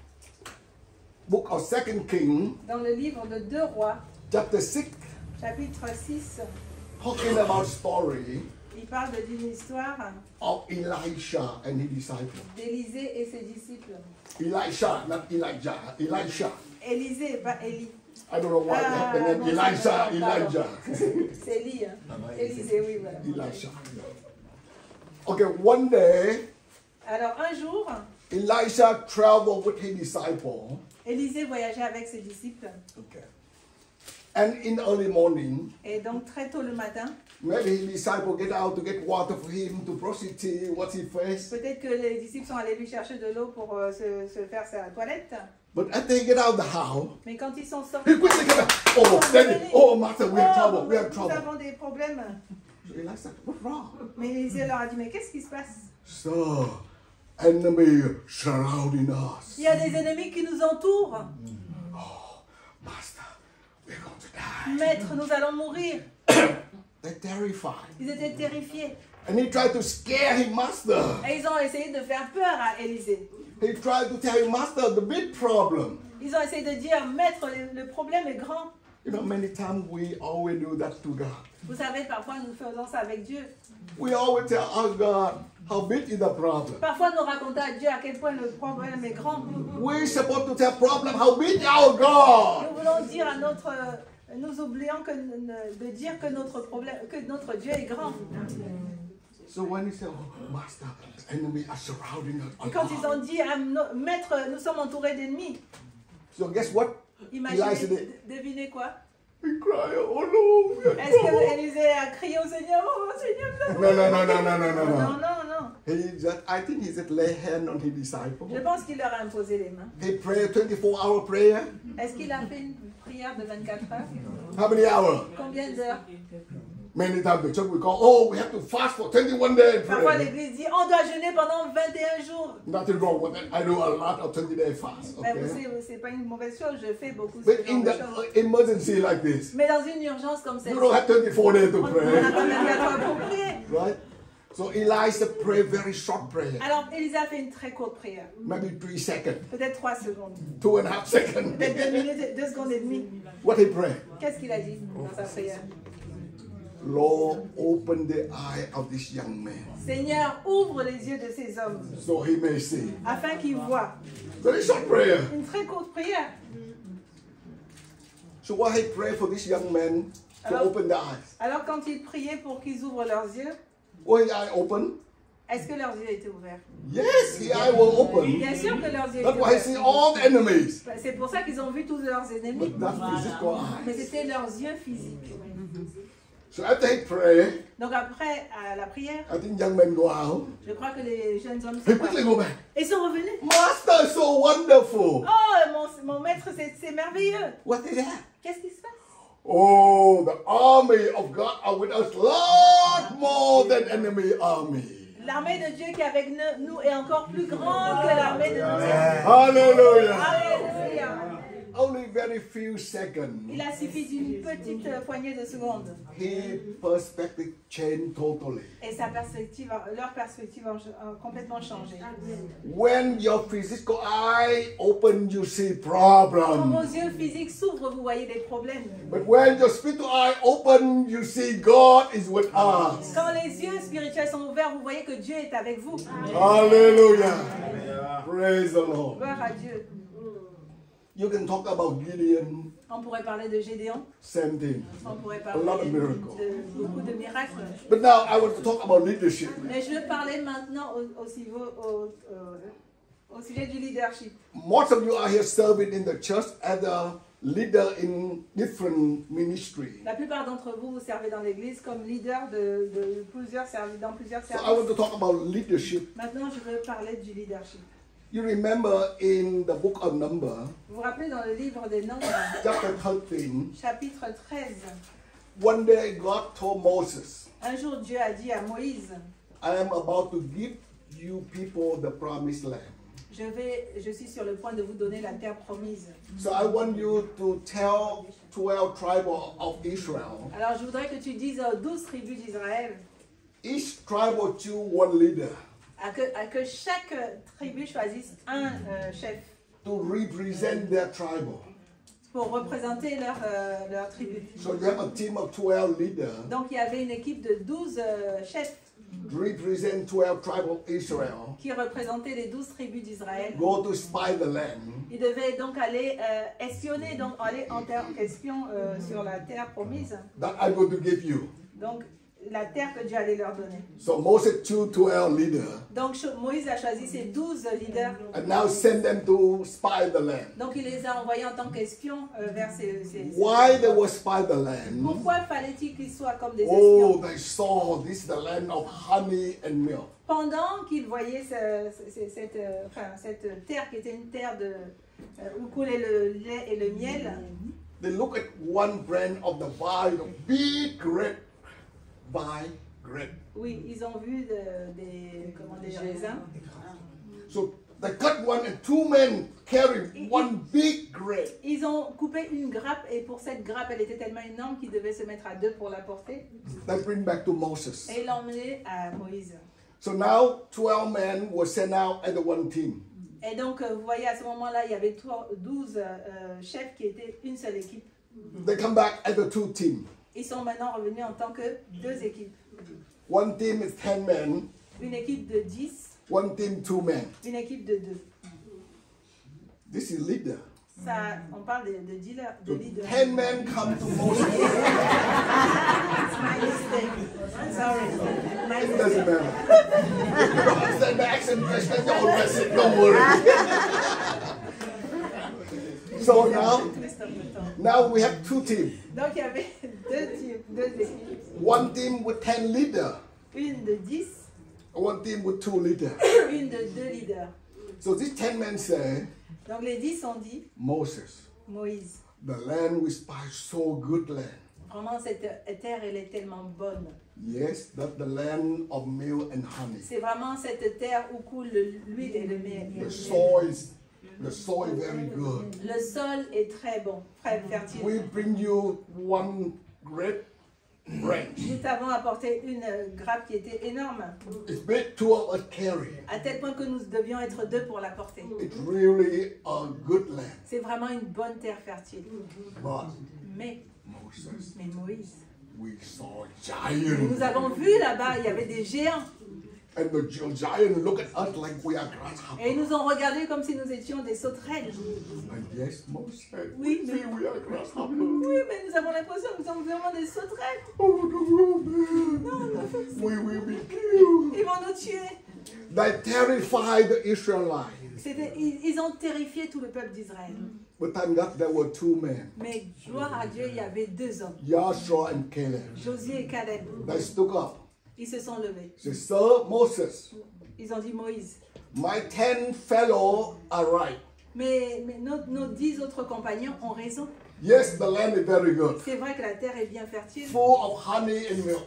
Speaker 1: book of 2 Kings,
Speaker 2: Dans le livre de 2 Rois,
Speaker 1: chapter 6,
Speaker 2: chapitre 6,
Speaker 1: talking about story
Speaker 2: il parle d'une histoire
Speaker 1: of Elisha and his disciples.
Speaker 2: d'Élisée et ses disciples.
Speaker 1: Elisha, not Elijah. Elisha.
Speaker 2: Élisée, pas Élie.
Speaker 1: I don't know why they have the name
Speaker 2: bon,
Speaker 1: Elisha,
Speaker 2: pardon.
Speaker 1: Elijah.
Speaker 2: C'est Élie. Hein. Élisée, oui, voilà.
Speaker 1: Elisha. Okay, one day,
Speaker 2: Alors un jour,
Speaker 1: Elisha traveled with his disciples.
Speaker 2: Élisée voyageait avec ses disciples.
Speaker 1: Okay. And in the early morning,
Speaker 2: Et donc très tôt le matin,
Speaker 1: maybe his disciples get out to get water for him to brush his teeth, wash his face.
Speaker 2: peut-être que les disciples sont allés lui chercher de l'eau pour se faire sa toilette.
Speaker 1: But as they get out of the house,
Speaker 2: Mais quand ils sont sortis,
Speaker 1: he quickly came back. Oh, Daddy, oh, Master, we have trouble, we have
Speaker 2: nous
Speaker 1: trouble.
Speaker 2: avons des problèmes.
Speaker 1: So Elisha, what's wrong?
Speaker 2: Mais Élisée leur a dit, mais qu'est-ce qui se passe?
Speaker 1: So, enemy surrounding us.
Speaker 2: Il y a des ennemis qui nous entourent.
Speaker 1: Oh, Master, we're going to die.
Speaker 2: Maître, nous allons mourir.
Speaker 1: They're terrified.
Speaker 2: Ils étaient terrifiés.
Speaker 1: And he tried to scare his master.
Speaker 2: Et ils ont essayé de faire peur à Élisée.
Speaker 1: He tried to tell his master the big problem.
Speaker 2: Ils ont essayé de dire, Maître, le problème est grand.
Speaker 1: You know, many times we always do that to God.
Speaker 2: Vous savez, parfois nous faisons ça avec Dieu.
Speaker 1: We always tell our God how big is the problem.
Speaker 2: Parfois nous racontons à Dieu à quel point le problème est grand.
Speaker 1: We're supposed to tell problem how big is our God.
Speaker 2: Nous voulons dire à nous oublions de dire que notre Dieu est grand.
Speaker 1: So when he said, oh, Master, the enemy are surrounding us.
Speaker 2: Et quand ils ont dit, Maître, nous sommes entourés d'ennemis.
Speaker 1: So guess what? Elisha
Speaker 2: Imaginez,
Speaker 1: did.
Speaker 2: devinez quoi?
Speaker 1: He cried, oh no, we are
Speaker 2: Est-ce
Speaker 1: trouble.
Speaker 2: que Élisée a crié au Seigneur, oh Seigneur,
Speaker 1: No.
Speaker 2: non.
Speaker 1: He just, I think he just lay hand on his disciples.
Speaker 2: Je pense qu'il leur a imposé les mains.
Speaker 1: He prayed 24-hour prayer.
Speaker 2: Est-ce qu'il a fait une prière de 24 heures?
Speaker 1: How many hours?
Speaker 2: Combien d'heures?
Speaker 1: Many times the church will call, oh, we have to fast for 21 days and
Speaker 2: Parfois
Speaker 1: pray.
Speaker 2: l'Église dit, on doit jeûner pendant 21 jours.
Speaker 1: Nothing wrong with that. I do a lot of 20-day fast.
Speaker 2: Mais vous
Speaker 1: Okay?
Speaker 2: savez, c'est pas une mauvaise chose, je fais beaucoup de
Speaker 1: But
Speaker 2: ce genre
Speaker 1: in
Speaker 2: de
Speaker 1: the
Speaker 2: choses.
Speaker 1: emergency like this,
Speaker 2: Mais dans une urgence comme
Speaker 1: you
Speaker 2: celle-ci,
Speaker 1: don't have 24 days to
Speaker 2: on n'a
Speaker 1: pray.
Speaker 2: pas 24 heures pour prier.
Speaker 1: Right? So Elisha prayed very short prayer.
Speaker 2: Alors Élisée a fait une très courte prière,
Speaker 1: Maybe 3 seconds,
Speaker 2: peut-être 3 secondes,
Speaker 1: 2.5 seconds.
Speaker 2: peut-être 2 minutes, 2 secondes et demie.
Speaker 1: What he prayed?
Speaker 2: Qu'est-ce qu'il a dit dans sa prière?
Speaker 1: Lord, open the eye of this young man
Speaker 2: Seigneur, ouvre les yeux de ces hommes
Speaker 1: so he may see.
Speaker 2: afin qu'ils voient.
Speaker 1: Very short prayer.
Speaker 2: Une très courte prière.
Speaker 1: So what he prayed for this young man to
Speaker 2: Alors-
Speaker 1: open the eyes.
Speaker 2: Alors quand il priait pour qu'ils ouvrent leurs yeux,
Speaker 1: Were his eye open?
Speaker 2: est-ce que leurs yeux étaient ouverts?
Speaker 1: Yes, his eye was open.
Speaker 2: Bien sûr que leurs yeux
Speaker 1: That's
Speaker 2: étaient
Speaker 1: why he see
Speaker 2: ouverts.
Speaker 1: all the enemies.
Speaker 2: C'est pour ça qu'ils ont vu tous leurs ennemis.
Speaker 1: But that's physical
Speaker 2: Mais
Speaker 1: eyes.
Speaker 2: c'était leurs yeux physiques.
Speaker 1: So after he prayed,
Speaker 2: Donc après, à la prière,
Speaker 1: I think young men go out.
Speaker 2: je crois que les jeunes hommes
Speaker 1: He
Speaker 2: sont
Speaker 1: quickly
Speaker 2: partis.
Speaker 1: go back.
Speaker 2: Et sont revenus.
Speaker 1: Master, so wonderful.
Speaker 2: Oh, mon maître, c'est merveilleux.
Speaker 1: What is that?
Speaker 2: Qu'est-ce qui se passe?
Speaker 1: Oh, the army of God are with us, lot more than enemy army.
Speaker 2: L'armée de Dieu qui est avec nous est encore plus grande que l'armée de nous.
Speaker 1: Hallelujah.
Speaker 2: Alléluia.
Speaker 1: Only very few seconds.
Speaker 2: Il a suffi d'une petite poignée de secondes.
Speaker 1: His perspective changed totally.
Speaker 2: Et leur perspective a complètement changé.
Speaker 1: When your physical eye open, you see
Speaker 2: Quand
Speaker 1: problem.
Speaker 2: vos yeux physiques s'ouvrent, vous voyez des problèmes.
Speaker 1: But when your spiritual eye open, you see God is with us.
Speaker 2: Quand les yeux spirituels sont ouverts, vous voyez que Dieu est avec vous.
Speaker 1: Hallelujah. Praise the Lord.
Speaker 2: Gloire à Dieu.
Speaker 1: You can talk about Gideon,
Speaker 2: On pourrait parler de Gédéon,
Speaker 1: same thing.
Speaker 2: on pourrait
Speaker 1: A lot
Speaker 2: parler
Speaker 1: of miracles.
Speaker 2: de beaucoup de miracles.
Speaker 1: But now I want to talk about leadership.
Speaker 2: Mais je veux parler maintenant au sujet du leadership.
Speaker 1: Most of you are here serving in the church as a leader in different ministry.
Speaker 2: La plupart d'entre vous, vous servez dans l'église comme leader de plusieurs services, dans plusieurs
Speaker 1: So I want to
Speaker 2: services.
Speaker 1: talk about leadership.
Speaker 2: Maintenant, je veux parler du leadership.
Speaker 1: You remember in the book of Numbers,
Speaker 2: Vous vous rappelez dans le livre des Nombres,
Speaker 1: chapter 13,
Speaker 2: chapitre 13,
Speaker 1: one day God told Moses,
Speaker 2: un jour Dieu a dit à Moïse,
Speaker 1: I am about to give you people the promised land.
Speaker 2: je suis sur le point de vous donner la terre promise.
Speaker 1: So I want you to tell 12 tribes of Israel,
Speaker 2: Alors je voudrais que tu dises aux 12 tribus d'Israël,
Speaker 1: each tribe will choose one leader
Speaker 2: à que chaque tribu choisisse un chef
Speaker 1: to represent their tribe.
Speaker 2: pour représenter leur tribu.
Speaker 1: So you have a team of 12 leaders
Speaker 2: Donc il y avait une équipe de 12 chefs
Speaker 1: to represent 12 tribes of Israel,
Speaker 2: qui représentaient les 12 tribus d'Israël.
Speaker 1: go to spy the land.
Speaker 2: Ils devaient donc aller espionner, donc aller en question sur la terre promise.
Speaker 1: That I'm going to give you.
Speaker 2: Donc la terre que Dieu allait leur donner.
Speaker 1: So Moses chose 12 leaders
Speaker 2: Donc Moïse a choisi ses 12 leaders.
Speaker 1: and now send them to spy the land.
Speaker 2: Donc il les a envoyés en tant qu'espions vers ces
Speaker 1: Why they will spy the land?
Speaker 2: Pourquoi fallait-il qu'ils soient comme des
Speaker 1: Oh,
Speaker 2: espions?
Speaker 1: they saw this is the land of honey and milk.
Speaker 2: Pendant qu'ils voyaient cette terre qui était une terre où coulait le lait et le miel,
Speaker 1: They look at one brand of the vine, big red vine, red.
Speaker 2: oui, ils ont vu des raisins.
Speaker 1: So they cut one and two men carrying one big grape.
Speaker 2: Ils ont coupé une grappe et pour cette grappe, elle était tellement énorme qu'ils devaient se mettre à deux pour la porter.
Speaker 1: They bring back to Moses.
Speaker 2: Et ils l'ont emmené à Moïse.
Speaker 1: So now 12 men were sent out as the one team.
Speaker 2: Et donc, vous voyez, à ce moment-là, il y avait 12 chefs qui étaient une seule équipe.
Speaker 1: They come back as the two teams.
Speaker 2: Ils sont maintenant revenus en tant que deux équipes.
Speaker 1: One team is 10 men,
Speaker 2: Une équipe de 10,
Speaker 1: one team 2 men.
Speaker 2: une équipe de 2.
Speaker 1: This is leader.
Speaker 2: Ça, on parle de dealer, de
Speaker 1: So
Speaker 2: leader.
Speaker 1: 10 men come to Moses.
Speaker 2: It's my mistake. Sorry. My
Speaker 1: It doesn't
Speaker 2: mistake.
Speaker 1: matter. You don't understand the accent, that's the whole message, don't worry. So now we have two teams.
Speaker 2: Donc, il y avait deux équipes.
Speaker 1: One team with 10 leaders,
Speaker 2: Une de 10,
Speaker 1: one team with 2 leaders.
Speaker 2: une de 2 leaders.
Speaker 1: So these 10 men say,
Speaker 2: Donc, les 10 ont dit,
Speaker 1: Moses,
Speaker 2: Moïse,
Speaker 1: the land we spy, so good land.
Speaker 2: vraiment, cette terre, elle est tellement bonne.
Speaker 1: Yes, that's the land of milk and honey.
Speaker 2: C'est vraiment cette terre où coule l'huile et le miel.
Speaker 1: The soil very good.
Speaker 2: Le sol est très bon, très fertile.
Speaker 1: We bring you one great branch.
Speaker 2: Nous t'avons apporté une grappe qui était énorme,
Speaker 1: It's big, 2 of us carry.
Speaker 2: à tel point que nous devions être 2 pour la porter.
Speaker 1: It's really a good land.
Speaker 2: C'est vraiment une bonne terre fertile.
Speaker 1: But
Speaker 2: Mais Moïse,
Speaker 1: we saw
Speaker 2: nous
Speaker 1: giants.
Speaker 2: avons vu là-bas, il y avait des géants.
Speaker 1: And the giants look at us like we are grasshoppers.
Speaker 2: Et ils nous ont regardés comme si nous étions des sauterelles.
Speaker 1: And yes, Moses,
Speaker 2: Oui,
Speaker 1: we see we are grasshoppers.
Speaker 2: Oui, mais nous avons l'impression que nous sommes vraiment des sauterelles.
Speaker 1: Oh no, man. We will be killed.
Speaker 2: Ils vont nous tuer.
Speaker 1: They terrified the Israelites.
Speaker 2: Ils ont terrifié tout le peuple d'Israël.
Speaker 1: But thank God there were 2 men,
Speaker 2: Mais gloire à Dieu, il y avait 2 hommes,
Speaker 1: Joshua and Caleb.
Speaker 2: Josué et Caleb.
Speaker 1: They stood up.
Speaker 2: Ils se sont levés.
Speaker 1: They said, Sir Moses,
Speaker 2: Ils ont dit, Moïse,
Speaker 1: my 10 fellows are right.
Speaker 2: mais nos 10 autres compagnons ont raison.
Speaker 1: Yes, the land is very good,
Speaker 2: C'est vrai que la terre est bien fertile.
Speaker 1: full of honey and milk.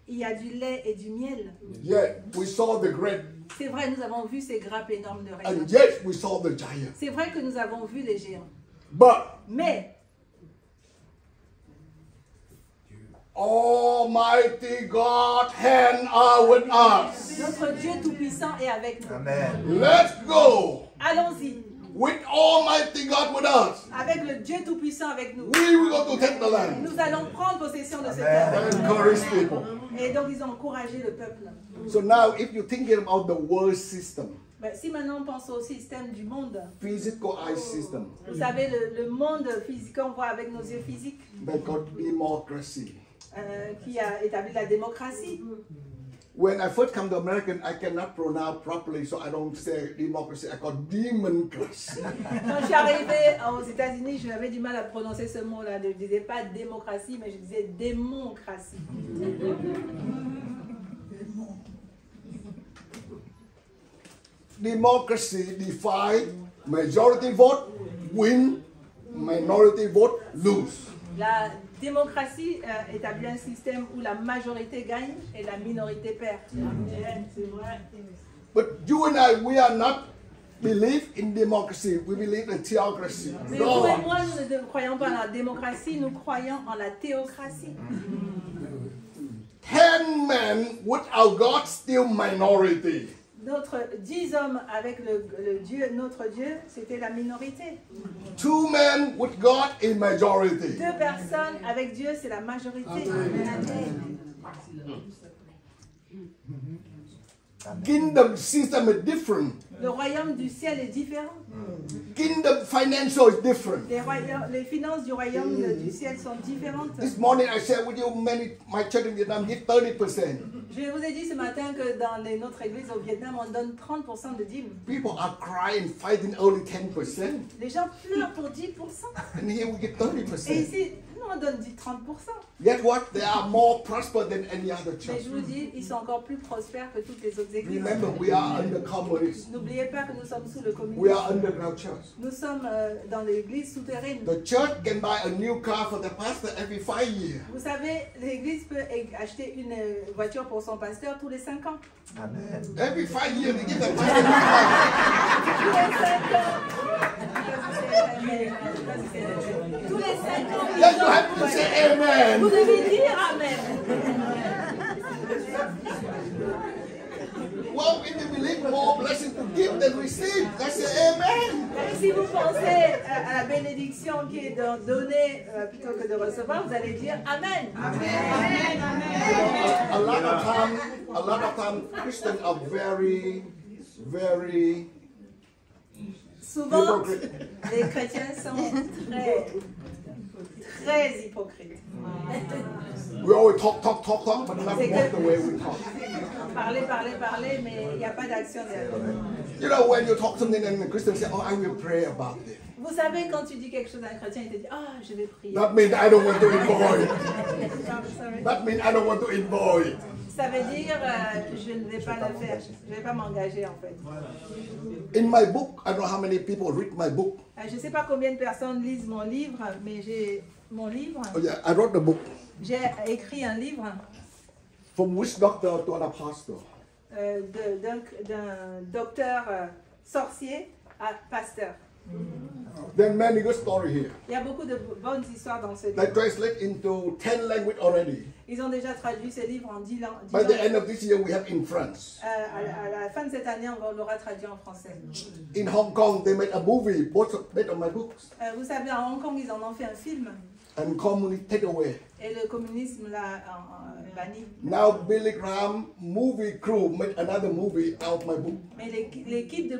Speaker 2: Il y a du lait et du miel.
Speaker 1: Yet we saw the great,
Speaker 2: C'est vrai, nous avons vu ces grappes énormes de raisins.
Speaker 1: and yet we saw the giant.
Speaker 2: C'est vrai que nous avons vu les géants.
Speaker 1: But
Speaker 2: Mais
Speaker 1: Almighty God hand are with us.
Speaker 2: notre Dieu Tout-Puissant est avec nous.
Speaker 3: Amen.
Speaker 1: Let's go
Speaker 2: Allons-y.
Speaker 1: with Almighty God with us.
Speaker 2: Avec le Dieu Tout-Puissant avec nous.
Speaker 1: We will go to take the land.
Speaker 2: Nous allons prendre possession de cette
Speaker 3: Amen.
Speaker 2: terre.
Speaker 1: And encourage people.
Speaker 2: Et donc ils ont encouragé le peuple.
Speaker 1: So now, if you're thinking about the world system,
Speaker 2: Ben, si maintenant on pense au système du monde,
Speaker 1: physical eye system,
Speaker 2: vous savez, le monde physique qu'on voit avec nos yeux physiques,
Speaker 1: they got democracy.
Speaker 2: qui a établi la démocratie.
Speaker 1: When I first come to America, I cannot pronounce properly, so I don't say democracy. I call democracy.
Speaker 2: Quand je suis arrivée aux États-Unis, j'avais du mal à prononcer ce mot-là. Je ne disais pas démocratie, mais je disais démocratie.
Speaker 1: Democracy defines majority vote, win, minority vote, lose.
Speaker 2: La démocratie établit un système où la majorité gagne et la minorité perd. C'est vrai.
Speaker 1: But you and I, we are not believe in democracy. We believe in theocracy.
Speaker 2: Mais vous et moi, nous ne croyons pas en la démocratie, nous croyons en la théocratie.
Speaker 1: 10 men without God, still minority.
Speaker 2: Notre 10 hommes avec le Dieu, notre Dieu, c'était la minorité.
Speaker 1: 2 men with God in majority.
Speaker 2: 2 personnes avec Dieu, c'est la majorité.
Speaker 1: Kingdom system is different.
Speaker 2: Le royaume du ciel est différent.
Speaker 1: Kingdom financial is different.
Speaker 2: Les finances du royaume du ciel sont différentes.
Speaker 1: This morning I shared with you my church in Vietnam give 30%.
Speaker 2: Je vous ai dit ce matin que dans notre église au Vietnam, on donne 30% de dîmes.
Speaker 1: People are crying, fighting only 10%.
Speaker 2: Les gens pleurent pour 10%.
Speaker 1: And here we give
Speaker 2: Et
Speaker 1: 30%.
Speaker 2: ici, nous on donne 30%.
Speaker 1: Guess what? They are more prosperous than any other
Speaker 2: Mais
Speaker 1: church.
Speaker 2: je vous dis, ils sont encore plus prospères que toutes les autres églises.
Speaker 1: Remember, we are under communism.
Speaker 2: N'oubliez pas que nous sommes sous le
Speaker 1: We
Speaker 2: communisme.
Speaker 1: are underground church.
Speaker 2: Nous sommes dans l'église souterraine.
Speaker 1: The church can buy a new car for the pastor every 5 years.
Speaker 2: Vous savez, l'église peut acheter une voiture pour son pasteur tous les 5 ans.
Speaker 3: Amen.
Speaker 1: Every 5 years, they give the pastor a new car.
Speaker 2: Tous les 5 ans. Tous les 5 ans.
Speaker 1: Then you have to say amen.
Speaker 2: Vous devez dire Amen.
Speaker 1: Well, if you believe more blessing to give than receive, that's say amen.
Speaker 2: Si vous pensez à la bénédiction qui est donnée plutôt que de recevoir, vous allez dire Amen. Amen. Amen.
Speaker 1: A lot of time, Christians are very
Speaker 2: Souvent,
Speaker 1: hypocrite.
Speaker 2: les chrétiens sont très hypocrites.
Speaker 1: We always talk, but not walk the way we talk.
Speaker 2: Parler, mais il n'y a pas d'action derrière.
Speaker 1: You know, when you talk something and the Christians say, oh, I will pray about it.
Speaker 2: Vous savez, quand tu dis quelque chose à un chrétien, il te dit, ah, je vais prier.
Speaker 1: That means I don't want to involve.
Speaker 2: Sorry.
Speaker 1: That means I don't want to involve.
Speaker 2: Ça veut dire, je ne vais pas le faire, je ne vais pas m'engager en fait.
Speaker 1: In my book, I don't know how many people read my book.
Speaker 2: Je ne sais pas combien de personnes lisent mon livre, mais j'ai mon livre.
Speaker 1: Oh yeah, I wrote the book.
Speaker 2: J'ai écrit un livre
Speaker 1: From witch doctor to an apostle.
Speaker 2: d'un docteur sorcier à pasteur.
Speaker 1: There are many good stories here.
Speaker 2: Il y a beaucoup de bonnes histoires dans ce
Speaker 1: They
Speaker 2: livre.
Speaker 1: translate into 10 languages already.
Speaker 2: Ils ont déjà traduit ce livre en 10 langues.
Speaker 1: By the end of this year, we have in France.
Speaker 2: À la fin de cette année, on l'aura traduit en français.
Speaker 1: In Hong Kong, they made a movie based on my books.
Speaker 2: Vous savez, à Hong Kong, ils en ont fait un film.
Speaker 1: And communist take away.
Speaker 2: Et le communisme l'a banni.
Speaker 1: Now Billy Graham movie crew made another movie out of my book.
Speaker 2: Mais l'équipe de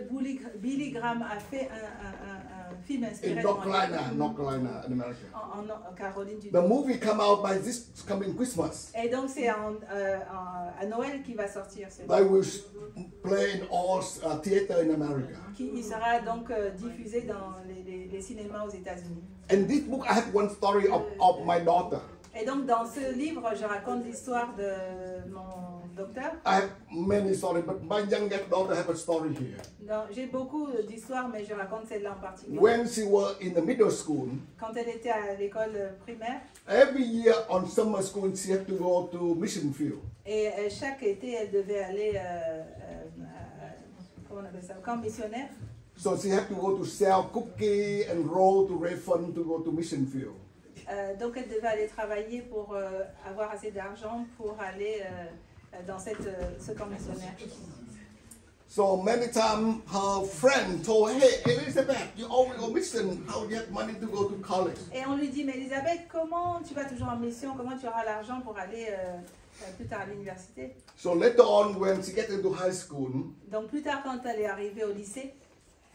Speaker 2: Billy Graham a fait un film inspiré
Speaker 1: In
Speaker 2: de
Speaker 1: North
Speaker 2: mon
Speaker 1: Carolina,
Speaker 2: livre
Speaker 1: North Carolina, in America.
Speaker 2: en Caroline du
Speaker 1: The
Speaker 2: Nord.
Speaker 1: movie come out by this coming Christmas.
Speaker 2: Et donc c'est à Noël qu'il va sortir ce
Speaker 1: They will play in all theater in America.
Speaker 2: Il sera donc diffusé dans les cinémas aux États-Unis.
Speaker 1: In this book, I have one story of my daughter.
Speaker 2: Et donc dans ce livre, je raconte l'histoire de mon docteur.
Speaker 1: I have many stories, but my youngest daughter have a story here.
Speaker 2: J'ai beaucoup d'histoires, mais je raconte celle-là en particulier.
Speaker 1: When she was in the middle school,
Speaker 2: Quand elle était à l'école primaire,
Speaker 1: every year on summer school, she had to go to mission field.
Speaker 2: et chaque été, elle devait aller comment on appelle ça, camp missionnaire.
Speaker 1: So she had to go to sell cookie and roll to raise fund to go to mission field.
Speaker 2: Donc elle devait aller travailler pour avoir assez d'argent pour aller dans ce camp missionnaire.
Speaker 1: So many times her friend told her, hey, Elizabeth, you always go mission. How do you have money to go to college?
Speaker 2: Et on lui dit, mais Elisabeth, comment tu vas toujours en mission? Comment tu auras l'argent pour aller plus tard à l'université.
Speaker 1: So later on, when she gets into high school,
Speaker 2: Donc plus tard, quand elle est arrivée au lycée,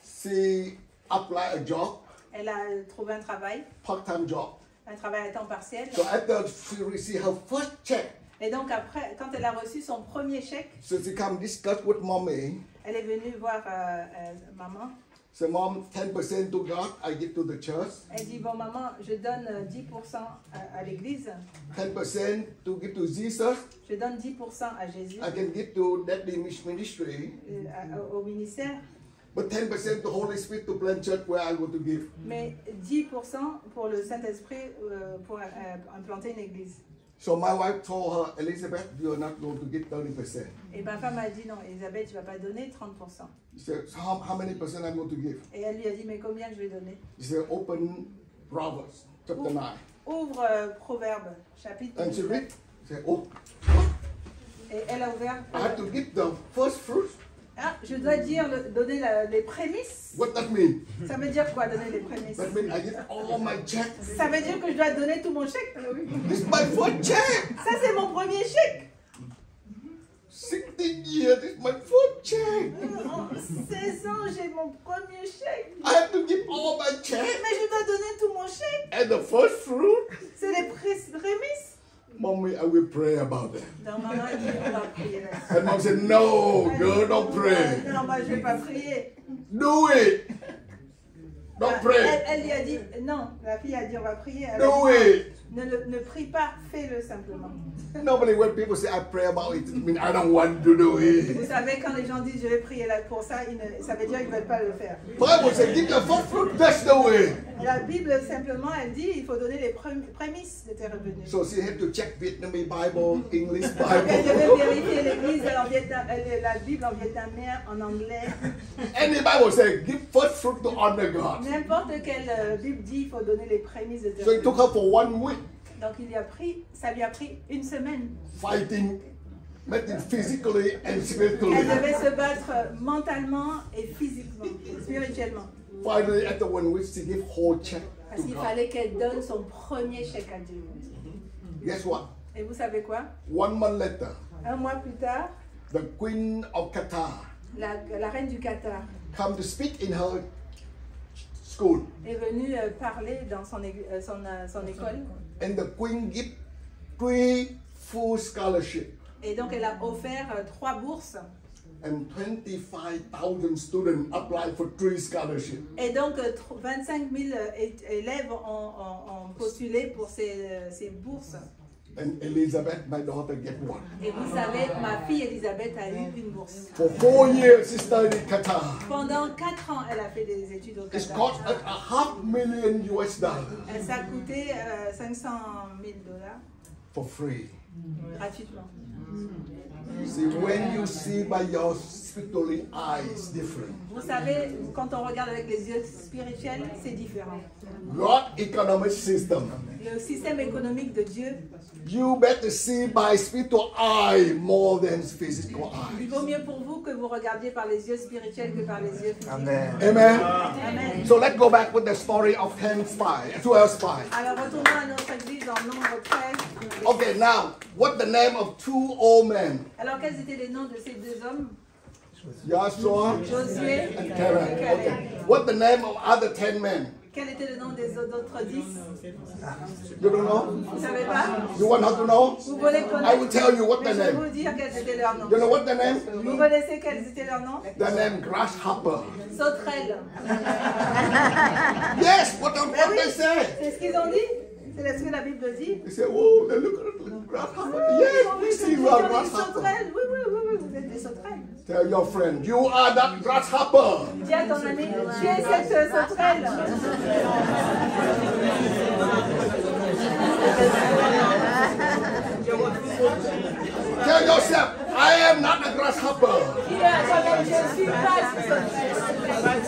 Speaker 1: she applied a job,
Speaker 2: elle a trouvé un travail
Speaker 1: part-time job.
Speaker 2: à temps partiel.
Speaker 1: So after she received her first check,
Speaker 2: Et donc après, quand elle a reçu son premier chèque,
Speaker 1: so she come discuss with mommy.
Speaker 2: elle est venue voir maman.
Speaker 1: So mom, 10% to God, I give to the church.
Speaker 2: Elle dit, bon maman, je donne 10% à l'église,
Speaker 1: 10% to give to Jesus.
Speaker 2: je donne 10% à Jésus,
Speaker 1: I can give to that ministry.
Speaker 2: au ministère,
Speaker 1: But 10% to Holy Spirit to plant church where I want to give.
Speaker 2: mais 10% pour le Saint-Esprit pour implanter une église.
Speaker 1: So my wife told her, Elizabeth, you are not going to give 30%.
Speaker 2: Et ma femme a dit, non, Elisabeth, tu ne vas pas donner 30%.
Speaker 1: She said, so how many percent I'm going to give?
Speaker 2: Et elle lui a dit, mais combien je vais donner?
Speaker 1: She said, open Proverbs chapter 9.
Speaker 2: Ouvre Proverbe, chapitre
Speaker 1: And she
Speaker 2: 9.
Speaker 1: read, she said, oh,
Speaker 2: Et elle a ouvert.
Speaker 1: I have to give the first fruits.
Speaker 2: Ah, je dois dire, donner les prémices.
Speaker 1: What that mean?
Speaker 2: Ça veut dire quoi, donner les prémices?
Speaker 1: That means I give all my checks.
Speaker 2: Ça veut dire que je dois donner tout mon chèque.
Speaker 1: This is my first check.
Speaker 2: Ça, c'est mon premier chèque.
Speaker 1: 16 years, this is my first check.
Speaker 2: En 16 ans, j'ai mon premier chèque.
Speaker 1: I have to give all my checks.
Speaker 2: Mais je dois donner tout mon chèque.
Speaker 1: And the first fruit,
Speaker 2: C'est les prémices.
Speaker 1: Mommy, I will pray about that.
Speaker 2: Donc, maman a dit, on va prier là-dessus.
Speaker 1: And mom said, no, girl, don't pray.
Speaker 2: Non, moi, je ne vais pas prier.
Speaker 1: Do it. Don't pray.
Speaker 2: Elle lui a dit, non, la fille a dit, on va prier. Elle
Speaker 1: Do
Speaker 2: a dit,
Speaker 1: it.
Speaker 2: ne prie pas, fais-le simplement.
Speaker 1: Normally, when people say I pray about it, it means I don't want to do
Speaker 2: Vous
Speaker 1: it.
Speaker 2: savez, quand les gens disent, je vais prier là pour ça, ça veut dire qu'ils ne veulent pas le faire.
Speaker 1: Bible says, give the first fruit, that's the way.
Speaker 2: La Bible, simplement, elle dit, il faut donner les prémices de tes revenus.
Speaker 1: So she had to check Vietnamese Bible, English
Speaker 2: Donc, elle devait
Speaker 1: Bible.
Speaker 2: vérifier l'église en la Bible en vietnamien, en anglais.
Speaker 1: Any Bible says, give first fruit to honor God.
Speaker 2: N'importe quelle Bible dit, il faut donner les prémices de tes
Speaker 1: So it took
Speaker 2: revenus.
Speaker 1: her for 1 week
Speaker 2: Donc, ça lui a pris une semaine.
Speaker 1: fighting, making physically and
Speaker 2: Elle
Speaker 1: spiritually.
Speaker 2: devait se battre mentalement et physiquement, spirituellement.
Speaker 1: Finally, after 1 week, she gave whole check
Speaker 2: Parce
Speaker 1: to
Speaker 2: qu'il
Speaker 1: God.
Speaker 2: fallait qu'elle donne son premier chèque à Dieu.
Speaker 1: Guess what?
Speaker 2: Et vous savez quoi?
Speaker 1: 1 month later,
Speaker 2: Un mois plus tard,
Speaker 1: the Queen of Qatar
Speaker 2: la reine du Qatar
Speaker 1: come to speak in her school.
Speaker 2: est venue parler dans son école.
Speaker 1: And the Queen give 3 full scholarship.
Speaker 2: Et donc, elle a offert 3 bourses.
Speaker 1: And 25,000 students applied for 3 scholarships.
Speaker 2: Et donc, 25 000 élèves ont postulé pour ces bourses.
Speaker 1: And Elizabeth, my daughter, get one.
Speaker 2: Et vous savez, ma fille Elisabeth a eu une bourse.
Speaker 1: For 4 years, she studied in Qatar.
Speaker 2: Pendant 4 ans, elle a fait des études au
Speaker 1: It's
Speaker 2: Qatar.
Speaker 1: cost $500,000 US
Speaker 2: Ça a coûté 500 000 dollars
Speaker 1: for free.
Speaker 2: gratuitement.
Speaker 1: See, when you see by your spiritual eyes, different.
Speaker 2: Vous savez, quand on regarde avec les yeux spirituels, c'est différent.
Speaker 1: God economic system.
Speaker 2: Le système économique de Dieu,
Speaker 1: You better see by spiritual eye more than physical
Speaker 2: il
Speaker 1: eye.
Speaker 2: vaut mieux pour vous que vous regardiez par les yeux spirituels que par les yeux physiques.
Speaker 3: Amen.
Speaker 1: Amen.
Speaker 2: Amen.
Speaker 1: So let's go back with the story of 10 spies, 12 spies.
Speaker 2: Alors retournons à notre église en nombre 13.
Speaker 1: Okay, now, what the name of 2 old men?
Speaker 2: Alors quels étaient les noms de ces 2 hommes?
Speaker 1: Joshua
Speaker 2: Josué
Speaker 1: and
Speaker 2: et
Speaker 1: Caleb.
Speaker 2: Caleb.
Speaker 1: Okay. What the name of other 10 men?
Speaker 2: Quel était le nom des autres 10?
Speaker 1: You don't know?
Speaker 2: Vous ne savez pas?
Speaker 1: You want her to know?
Speaker 2: Vous voulez
Speaker 1: I will
Speaker 2: connaître?
Speaker 1: tell you what
Speaker 2: Mais
Speaker 1: the
Speaker 2: je vais
Speaker 1: name.
Speaker 2: vous dire quels étaient leurs noms.
Speaker 1: You know what the name?
Speaker 2: Vous connaissez quels étaient leurs noms?
Speaker 1: The name Grasshopper.
Speaker 2: Sauterelles.
Speaker 1: Yes, what they say.
Speaker 2: C'est ce qu'ils ont dit? C'est ce que la Bible dit?
Speaker 1: They say, oh, they look at the grasshopper. Yes, we see you are grasshopper.
Speaker 2: sauterelles. Oui, vous êtes des sauterelles.
Speaker 1: Tell your friend, you are that grasshopper.
Speaker 2: Dis à ton ami, tu es cette sauterelle.
Speaker 1: Tell yourself, I am not a grasshopper.
Speaker 2: Dis à toi-même, je ne suis pas cette sauterelle.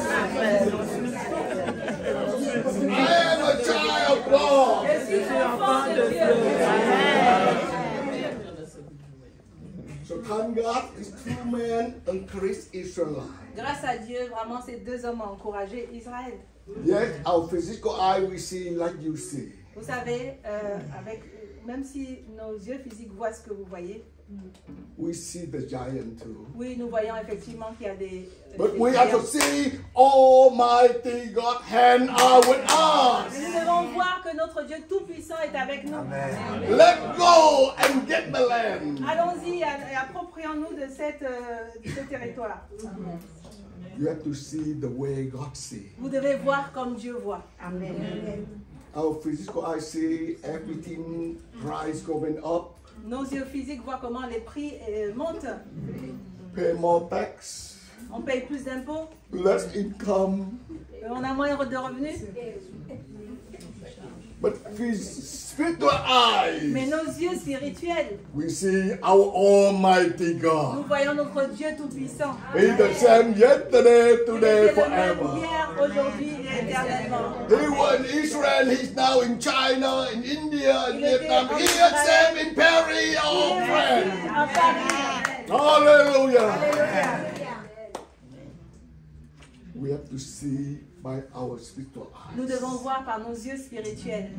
Speaker 1: I am a child of God.
Speaker 2: Je suis un enfant de Dieu.
Speaker 1: So thank God, these 2 men encouraged Israelites.
Speaker 2: Grâce à Dieu, vraiment, ces 2 hommes ont encouragé Israël.
Speaker 1: Yes, our physical eye we see like you see.
Speaker 2: Vous savez, avec même si nos yeux physiques voient ce que vous voyez,
Speaker 1: we see the giant too.
Speaker 2: oui, nous voyons effectivement qu'il y a des
Speaker 1: But we have to
Speaker 2: géants.
Speaker 1: see Almighty God hand out with us.
Speaker 2: Nous devons voir que notre Dieu Tout-Puissant est avec nous.
Speaker 3: Amen.
Speaker 1: Let go and get the land.
Speaker 2: Allons-y et approprions-nous de ce territoire.
Speaker 1: You have to see the way God sees.
Speaker 2: Vous devez voir comme Dieu voit.
Speaker 1: Our physical eye see everything, price going up,
Speaker 2: Nos yeux physiques voient comment les prix montent.
Speaker 1: pay more tax,
Speaker 2: On paye plus d'impôts,
Speaker 1: less income.
Speaker 2: on a moins de revenus.
Speaker 1: But spiritual
Speaker 2: Mais
Speaker 1: eyes,
Speaker 2: nos yeux spirituels,
Speaker 1: we see our Almighty
Speaker 2: nous
Speaker 1: God.
Speaker 2: voyons notre Dieu Tout-Puissant.
Speaker 1: He's the same yesterday,
Speaker 2: Il
Speaker 1: today,
Speaker 2: était le même
Speaker 1: forever.
Speaker 2: hier, aujourd'hui et éternellement.
Speaker 1: He was in Israel, he's now in China, in India, in
Speaker 2: Il était
Speaker 1: Vietnam.
Speaker 2: en
Speaker 1: He is
Speaker 2: Israël.
Speaker 1: same in Paris, our
Speaker 2: Il est
Speaker 1: friend.
Speaker 2: à Paris.
Speaker 1: Hallelujah.
Speaker 2: Alléluia.
Speaker 1: We have to see by our spiritual
Speaker 2: Nous
Speaker 1: eyes.
Speaker 2: devons voir par nos yeux spirituels.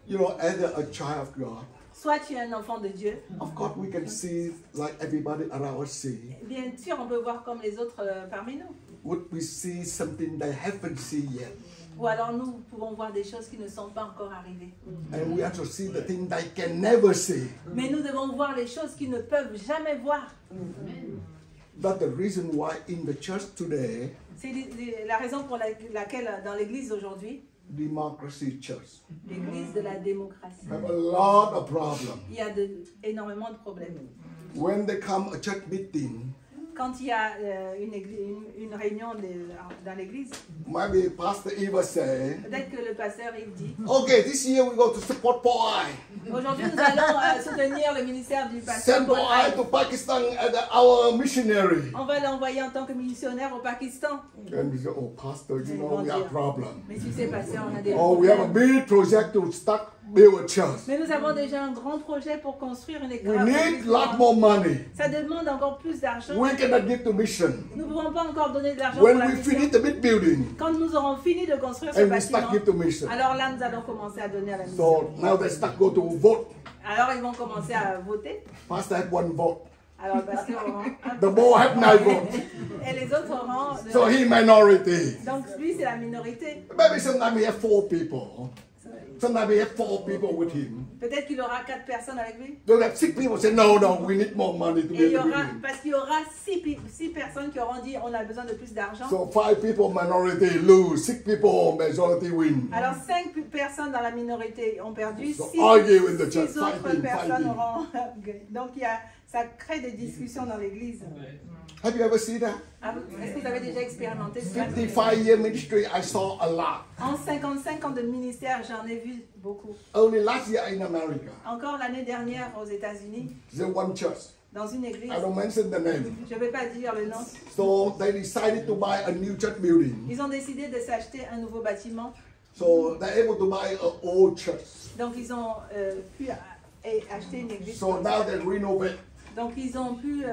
Speaker 1: You know, as a child of God,
Speaker 2: Soit tu es un enfant de Dieu,
Speaker 1: of course we can see like everybody around us see.
Speaker 2: bien sûr on peut voir comme les autres parmi nous.
Speaker 1: Would we see something they haven't seen yet?
Speaker 2: Ou alors nous pouvons voir des choses qui ne sont pas encore arrivées.
Speaker 1: And we have to see the thing they can never see.
Speaker 2: Mais nous devons voir les choses qu'ils ne peuvent jamais voir.
Speaker 1: That's the reason why in the church today,
Speaker 2: C'est la raison pour laquelle dans l'église aujourd'hui,
Speaker 1: democracy church,
Speaker 2: l'église de la démocratie,
Speaker 1: have a lot of problems.
Speaker 2: il y a énormément de problèmes.
Speaker 1: When they come a church meeting,
Speaker 2: Quand il y a une réunion dans l'église,
Speaker 1: maybe Pastor Eva say,
Speaker 2: peut-être que le pasteur il dit,
Speaker 1: okay, this year we go to support Paul.
Speaker 2: aujourd'hui nous allons soutenir le ministère du pasteur
Speaker 1: Send
Speaker 2: Paul
Speaker 1: Paul
Speaker 2: Haït.
Speaker 1: to Pakistan as our missionary.
Speaker 2: On va l'envoyer en tant que missionnaire au Pakistan.
Speaker 1: And we say, oh, Pastor, you know we have problem.
Speaker 2: Mais tu sais, pasteur, on a des
Speaker 1: Oh, we have a
Speaker 2: problèmes.
Speaker 1: big project to start build a church.
Speaker 2: Mais nous avons déjà un grand projet pour construire une
Speaker 1: We
Speaker 2: école.
Speaker 1: need a lot more money.
Speaker 2: Ça demande encore plus d'argent.
Speaker 1: We cannot give to mission.
Speaker 2: Nous ne pouvons pas encore donner de l'argent pour
Speaker 1: When
Speaker 2: la
Speaker 1: we
Speaker 2: mission.
Speaker 1: finish the big building,
Speaker 2: Quand nous aurons fini de construire ce
Speaker 1: and we
Speaker 2: bâtiment,
Speaker 1: start give to mission.
Speaker 2: alors là, nous allons commencer à donner à la mission.
Speaker 1: So now they start go to vote.
Speaker 2: Alors, ils vont commencer à voter.
Speaker 1: Pastor had one vote.
Speaker 2: Alors, le pasteur aura un
Speaker 1: The more have 9 votes.
Speaker 2: et les autres auront...
Speaker 1: So he minority.
Speaker 2: Donc, lui, c'est la minorité.
Speaker 1: Maybe sometimes we have 4 people. Sometimes we have 4 people with him.
Speaker 2: Peut-être qu'il aura 4 personnes avec lui.
Speaker 1: They'll have 6 people say, no, we need more money to
Speaker 2: Et il
Speaker 1: build
Speaker 2: y
Speaker 1: the
Speaker 2: aura,
Speaker 1: building.
Speaker 2: parce qu'il y aura 6 personnes qui auront dit on a besoin de plus d'argent.
Speaker 1: So 5 people minority lose, 6 people majority win.
Speaker 2: Alors 5 personnes dans la minorité ont perdu,
Speaker 1: So
Speaker 2: 6
Speaker 1: argue in the church,
Speaker 2: autres
Speaker 1: fighting.
Speaker 2: personnes auront gagné. Donc ça crée des discussions dans l'église.
Speaker 1: Have you ever seen that?
Speaker 2: Est-ce que vous avez déjà expérimenté cela?
Speaker 1: 55-year ministry, I saw a lot.
Speaker 2: En 55 ans de ministère, j'en ai vu beaucoup.
Speaker 1: Only last year in America,
Speaker 2: Encore l'année dernière aux États-Unis,
Speaker 1: there's one church.
Speaker 2: dans une église,
Speaker 1: I don't mention the name.
Speaker 2: je ne vais pas dire le nom,
Speaker 1: So they decided to buy a new church building.
Speaker 2: ils ont décidé de s'acheter un nouveau bâtiment.
Speaker 1: So they're able to buy an old church.
Speaker 2: Donc ils ont pu acheter une église.
Speaker 1: So now they renovate.
Speaker 2: Donc ils ont pu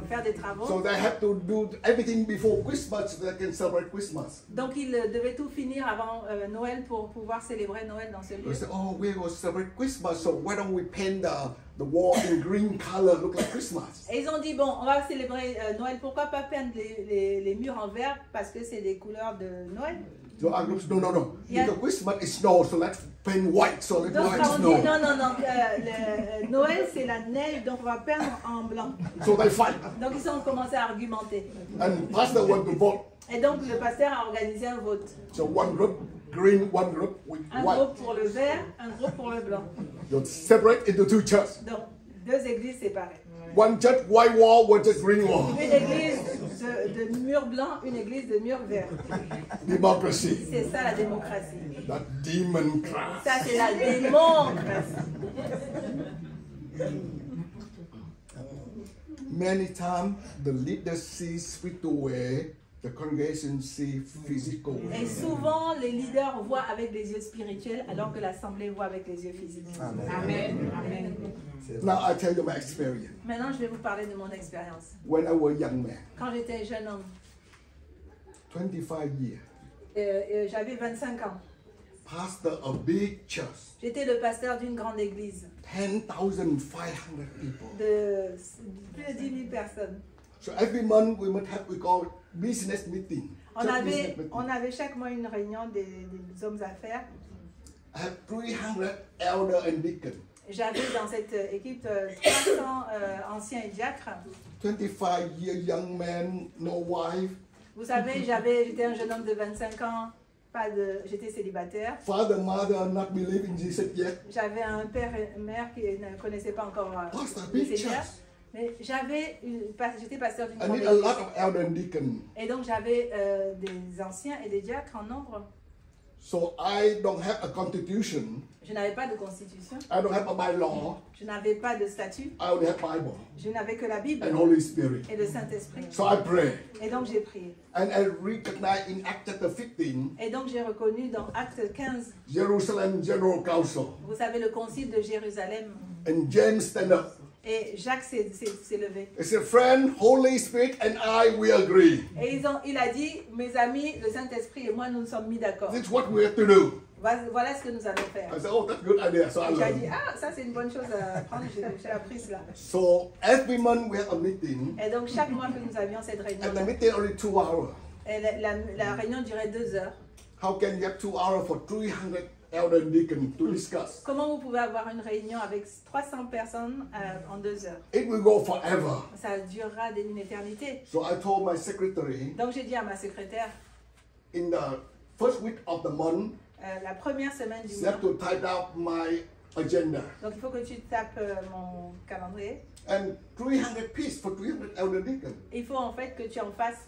Speaker 2: faire des travaux.
Speaker 1: So they have to do everything before Christmas so they can celebrate Christmas.
Speaker 2: Donc ils devaient tout finir avant Noël pour pouvoir célébrer Noël dans ce
Speaker 1: They
Speaker 2: lieu.
Speaker 1: said, oh, we're going to celebrate Christmas, so why don't we paint the wall in green color, look like Christmas?
Speaker 2: Et ils ont dit, bon, on va célébrer Noël, pourquoi pas peindre les murs en vert parce que c'est des couleurs de Noël.
Speaker 1: So our groups, no.
Speaker 2: Yeah.
Speaker 1: Because Christmas is snow, so let's paint white, so let's
Speaker 2: Donc
Speaker 1: white
Speaker 2: on
Speaker 1: snow.
Speaker 2: dit, non, Noël c'est la neige, donc on va peindre en blanc.
Speaker 1: So they fight.
Speaker 2: Donc ils ont commencé à argumenter.
Speaker 1: And pastor went to vote.
Speaker 2: Et donc le pasteur a organisé un vote.
Speaker 1: So one group green, one group with
Speaker 2: Un
Speaker 1: white.
Speaker 2: groupe pour le vert, un groupe pour le blanc.
Speaker 1: You separate into 2 churches.
Speaker 2: Donc 2 églises séparées.
Speaker 1: One church white wall, one church green wall.
Speaker 2: Une église de mur blanc, une église de mur vert.
Speaker 1: Democracy.
Speaker 2: C'est ça la démocratie.
Speaker 1: That demon class.
Speaker 2: Ça c'est la démocratie.
Speaker 1: Many times the leaders see spiritual way, the congregation see physical way.
Speaker 2: Et souvent, les leaders voient avec les yeux spirituels alors que l'assemblée voit avec les yeux physiques.
Speaker 3: Amen.
Speaker 2: Amen.
Speaker 1: Now I tell you my experience.
Speaker 2: Maintenant, je vais vous parler de mon expérience.
Speaker 1: When I was a young man,
Speaker 2: Quand j'étais jeune homme,
Speaker 1: 25 years,
Speaker 2: j'avais 25 ans.
Speaker 1: pastor of big church,
Speaker 2: J'étais le pasteur d'une grande église
Speaker 1: 10,500 people.
Speaker 2: de plus de 10 000 personnes.
Speaker 1: So every month we must have we call business meeting.
Speaker 2: On
Speaker 1: church business
Speaker 2: avait,
Speaker 1: meeting.
Speaker 2: on avait chaque mois une réunion des hommes d'affaires.
Speaker 1: I have 300 elder and deacon,
Speaker 2: J'avais dans cette équipe 300 anciens et diacres.
Speaker 1: 25-year young man, no wife,
Speaker 2: Vous savez, j'étais un jeune homme de 25 ans, j'étais célibataire.
Speaker 1: father, mother not believe in Jesus yet.
Speaker 2: J'avais un père et une mère qui ne connaissaient pas encore
Speaker 1: Pastor,
Speaker 2: le
Speaker 1: big
Speaker 2: Seigneur.
Speaker 1: church.
Speaker 2: Mais j'étais pasteur d'une
Speaker 1: I
Speaker 2: grande
Speaker 1: need a
Speaker 2: église.
Speaker 1: lot of elder and deacon.
Speaker 2: Et donc j'avais des anciens et des diacres en nombre.
Speaker 1: So I don't have a constitution.
Speaker 2: Je n'avais pas de constitution.
Speaker 1: I don't have a bylaw.
Speaker 2: Je n'avais pas de statut.
Speaker 1: I only have Bible
Speaker 2: Je n'avais que la Bible
Speaker 1: and Holy Spirit.
Speaker 2: et le Saint-Esprit.
Speaker 1: So I pray.
Speaker 2: Et donc j'ai prié.
Speaker 1: And I recognize in Acts chapter 15,
Speaker 2: Et donc j'ai reconnu dans Acte 15,
Speaker 1: Jerusalem General Council.
Speaker 2: vous savez, le concile de Jérusalem.
Speaker 1: And James stand up.
Speaker 2: Et Jacques s'est levé.
Speaker 1: He said, friend, Holy Spirit and I, we agree.
Speaker 2: Et il a dit, mes amis, le Saint-Esprit et moi, nous nous sommes mis d'accord.
Speaker 1: This is what we have to do.
Speaker 2: Voilà ce que nous allons faire.
Speaker 1: I said, oh, that's a good idea. So I
Speaker 2: Et j'ai dit,
Speaker 1: learned.
Speaker 2: ah, ça c'est une bonne chose à apprendre, j'ai appris cela.
Speaker 1: So every month we have a meeting.
Speaker 2: Et donc chaque mois que nous avions cette réunion,
Speaker 1: And the meeting only 2 hours.
Speaker 2: et la réunion durait 2 heures.
Speaker 1: How can you have 2 hours for 300 elder and deacon to discuss?
Speaker 2: Comment vous pouvez avoir une réunion avec 300 personnes en 2 heures?
Speaker 1: It will go forever.
Speaker 2: Ça durera une éternité.
Speaker 1: So I told my secretary,
Speaker 2: Donc j'ai dit à ma secrétaire,
Speaker 1: in the first week of the month,
Speaker 2: la première semaine du
Speaker 1: you
Speaker 2: mois,
Speaker 1: have to type out my agenda.
Speaker 2: donc il faut que tu tapes mon calendrier.
Speaker 1: And 300 pieces for 300 elder deacon.
Speaker 2: Il faut en fait que tu en fasses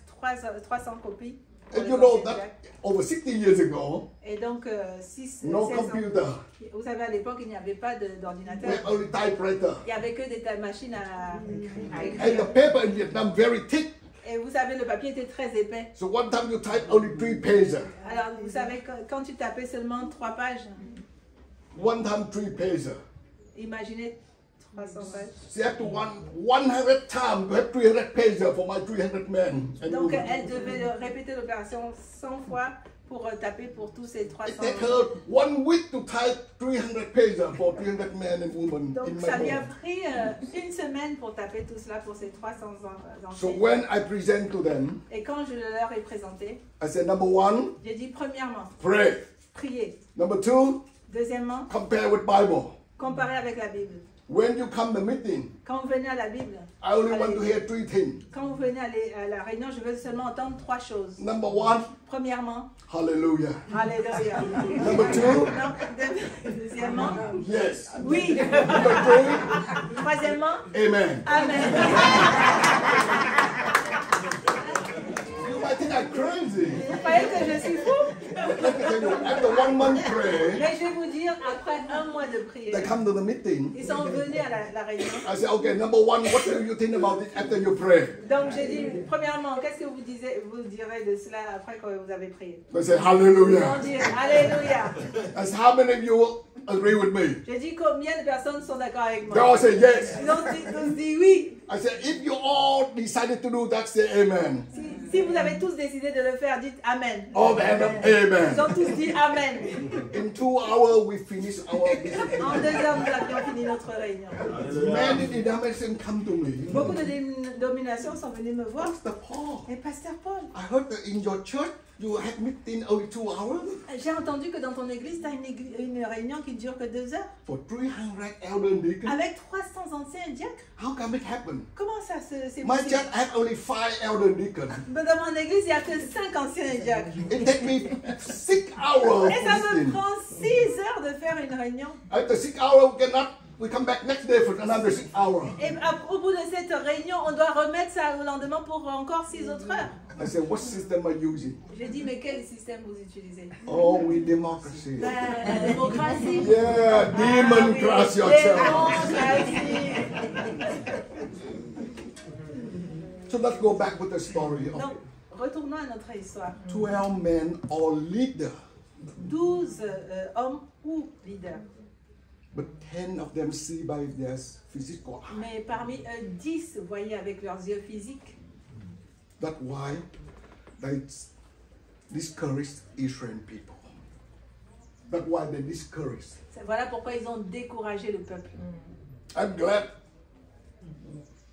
Speaker 2: 300 copies. pour
Speaker 1: And
Speaker 2: les
Speaker 1: you know
Speaker 2: anciens
Speaker 1: that
Speaker 2: diacres.
Speaker 1: over 60 years ago,
Speaker 2: Et donc, 16
Speaker 1: no
Speaker 2: 16 ans.
Speaker 1: computer.
Speaker 2: Vous savez, à l'époque, il n'y avait pas
Speaker 1: We
Speaker 2: d'ordinateur.
Speaker 1: have only typewriter.
Speaker 2: Il n'y avait que des machines à
Speaker 1: And
Speaker 2: écrire.
Speaker 1: the paper in Vietnam very thick.
Speaker 2: Et vous savez, le papier était très épais.
Speaker 1: So one time you type only 3 pages.
Speaker 2: Alors, vous savez, quand tu tapais seulement 3 pages,
Speaker 1: One time 3 pages.
Speaker 2: imaginez 300 pages.
Speaker 1: So you have to 100 times to have 300 pages for my 300 men. And
Speaker 2: Donc,
Speaker 1: women.
Speaker 2: elle devait répéter l'opération 100 fois pour taper pour tous ces 300
Speaker 1: It take her 1 week to type 300 pages for 300 men and women in
Speaker 2: Donc,
Speaker 1: my
Speaker 2: ça lui a
Speaker 1: home.
Speaker 2: pris une semaine pour taper tout cela pour ces 300
Speaker 1: So
Speaker 2: anciens.
Speaker 1: when I present to them,
Speaker 2: Et quand je leur ai présenté,
Speaker 1: I said, number 1,
Speaker 2: j'ai dit premièrement,
Speaker 1: pray.
Speaker 2: prier.
Speaker 1: Number 2,
Speaker 2: Deuxièmement,
Speaker 1: compare with Bible.
Speaker 2: comparer avec la Bible.
Speaker 1: When you come to meeting,
Speaker 2: Quand vous venez à la Bible,
Speaker 1: I only want to hear 3 things.
Speaker 2: quand vous venez à la réunion, je veux seulement entendre 3 choses.
Speaker 1: Number 1,
Speaker 2: Premièrement,
Speaker 1: hallelujah.
Speaker 2: Alléluia.
Speaker 1: Number 2,
Speaker 2: Non, deuxièmement,
Speaker 1: yes.
Speaker 2: oui.
Speaker 1: Number 3,
Speaker 2: Troisièmement,
Speaker 1: amen.
Speaker 2: Amen.
Speaker 1: You might think I'm crazy.
Speaker 2: Vous croyez que je suis fou?
Speaker 1: Let me tell you, after 1 month prayer,
Speaker 2: Mais je vais vous dire, après un mois de
Speaker 1: they
Speaker 2: prière,
Speaker 1: come to the meeting.
Speaker 2: ils sont venus à la réunion.
Speaker 1: I said, okay, number 1, what do you think about it after you pray?
Speaker 2: Donc j'ai dit, premièrement, qu'est-ce que vous direz de cela après quand vous avez prié?
Speaker 1: They say,
Speaker 2: Ils
Speaker 1: hallelujah.
Speaker 2: ont dit, Alléluia.
Speaker 1: I said, how many of you agree with me?
Speaker 2: J'ai dit, combien de personnes sont d'accord avec
Speaker 1: They all
Speaker 2: moi?
Speaker 1: say yes.
Speaker 2: Ils ont tous dit oui.
Speaker 1: I said, if you all decided to do that, say amen.
Speaker 2: Si vous avez tous décidé de le faire, dites Amen.
Speaker 1: All the hand up,
Speaker 2: Ils
Speaker 1: amen.
Speaker 2: ont tous dit Amen.
Speaker 1: In 2 hours, we finish our business.
Speaker 2: En 2 heures, nous avions fini notre réunion.
Speaker 1: Many denominations come to me.
Speaker 2: Beaucoup de dénominations sont venues me voir.
Speaker 1: Pastor Paul,
Speaker 2: Et Pasteur Paul,
Speaker 1: I heard that in your church, you have meeting only 2 hours
Speaker 2: j'ai entendu que dans ton église, tu as une réunion qui ne dure que 2 heures.
Speaker 1: for 300 elder and deacons.
Speaker 2: Avec 300 anciens et diacres.
Speaker 1: How come it happen?
Speaker 2: Comment ça c'est
Speaker 1: My
Speaker 2: possible?
Speaker 1: church have only 5 elder and deacons.
Speaker 2: Mais dans mon église, il n'y a que 5 anciens et diacres.
Speaker 1: It take me 6 hours.
Speaker 2: Et ça me
Speaker 1: meeting.
Speaker 2: prend 6 heures de faire une réunion.
Speaker 1: After 6 hours, we come back next day for another 6 hours.
Speaker 2: Et au bout de cette réunion, on doit remettre ça au lendemain pour encore 6 autres heures.
Speaker 1: I said, what system are you using?
Speaker 2: Je dis, mais quel système vous utilisez?
Speaker 1: Oh, we democracy.
Speaker 2: La démocratie.
Speaker 1: Yeah, democracy.
Speaker 2: Démocratie.
Speaker 1: So let's go back with the story of
Speaker 2: Donc, retournons à notre histoire.
Speaker 1: 12 men or leaders,
Speaker 2: 12 hommes ou leaders.
Speaker 1: but 10 of them see by their physical eye.
Speaker 2: Mais parmi eux, 10 voyaient avec leurs yeux physiques.
Speaker 1: That's why they discouraged Israel people. That's why they discouraged.
Speaker 2: Voilà pourquoi ils ont découragé le peuple.
Speaker 1: I'm glad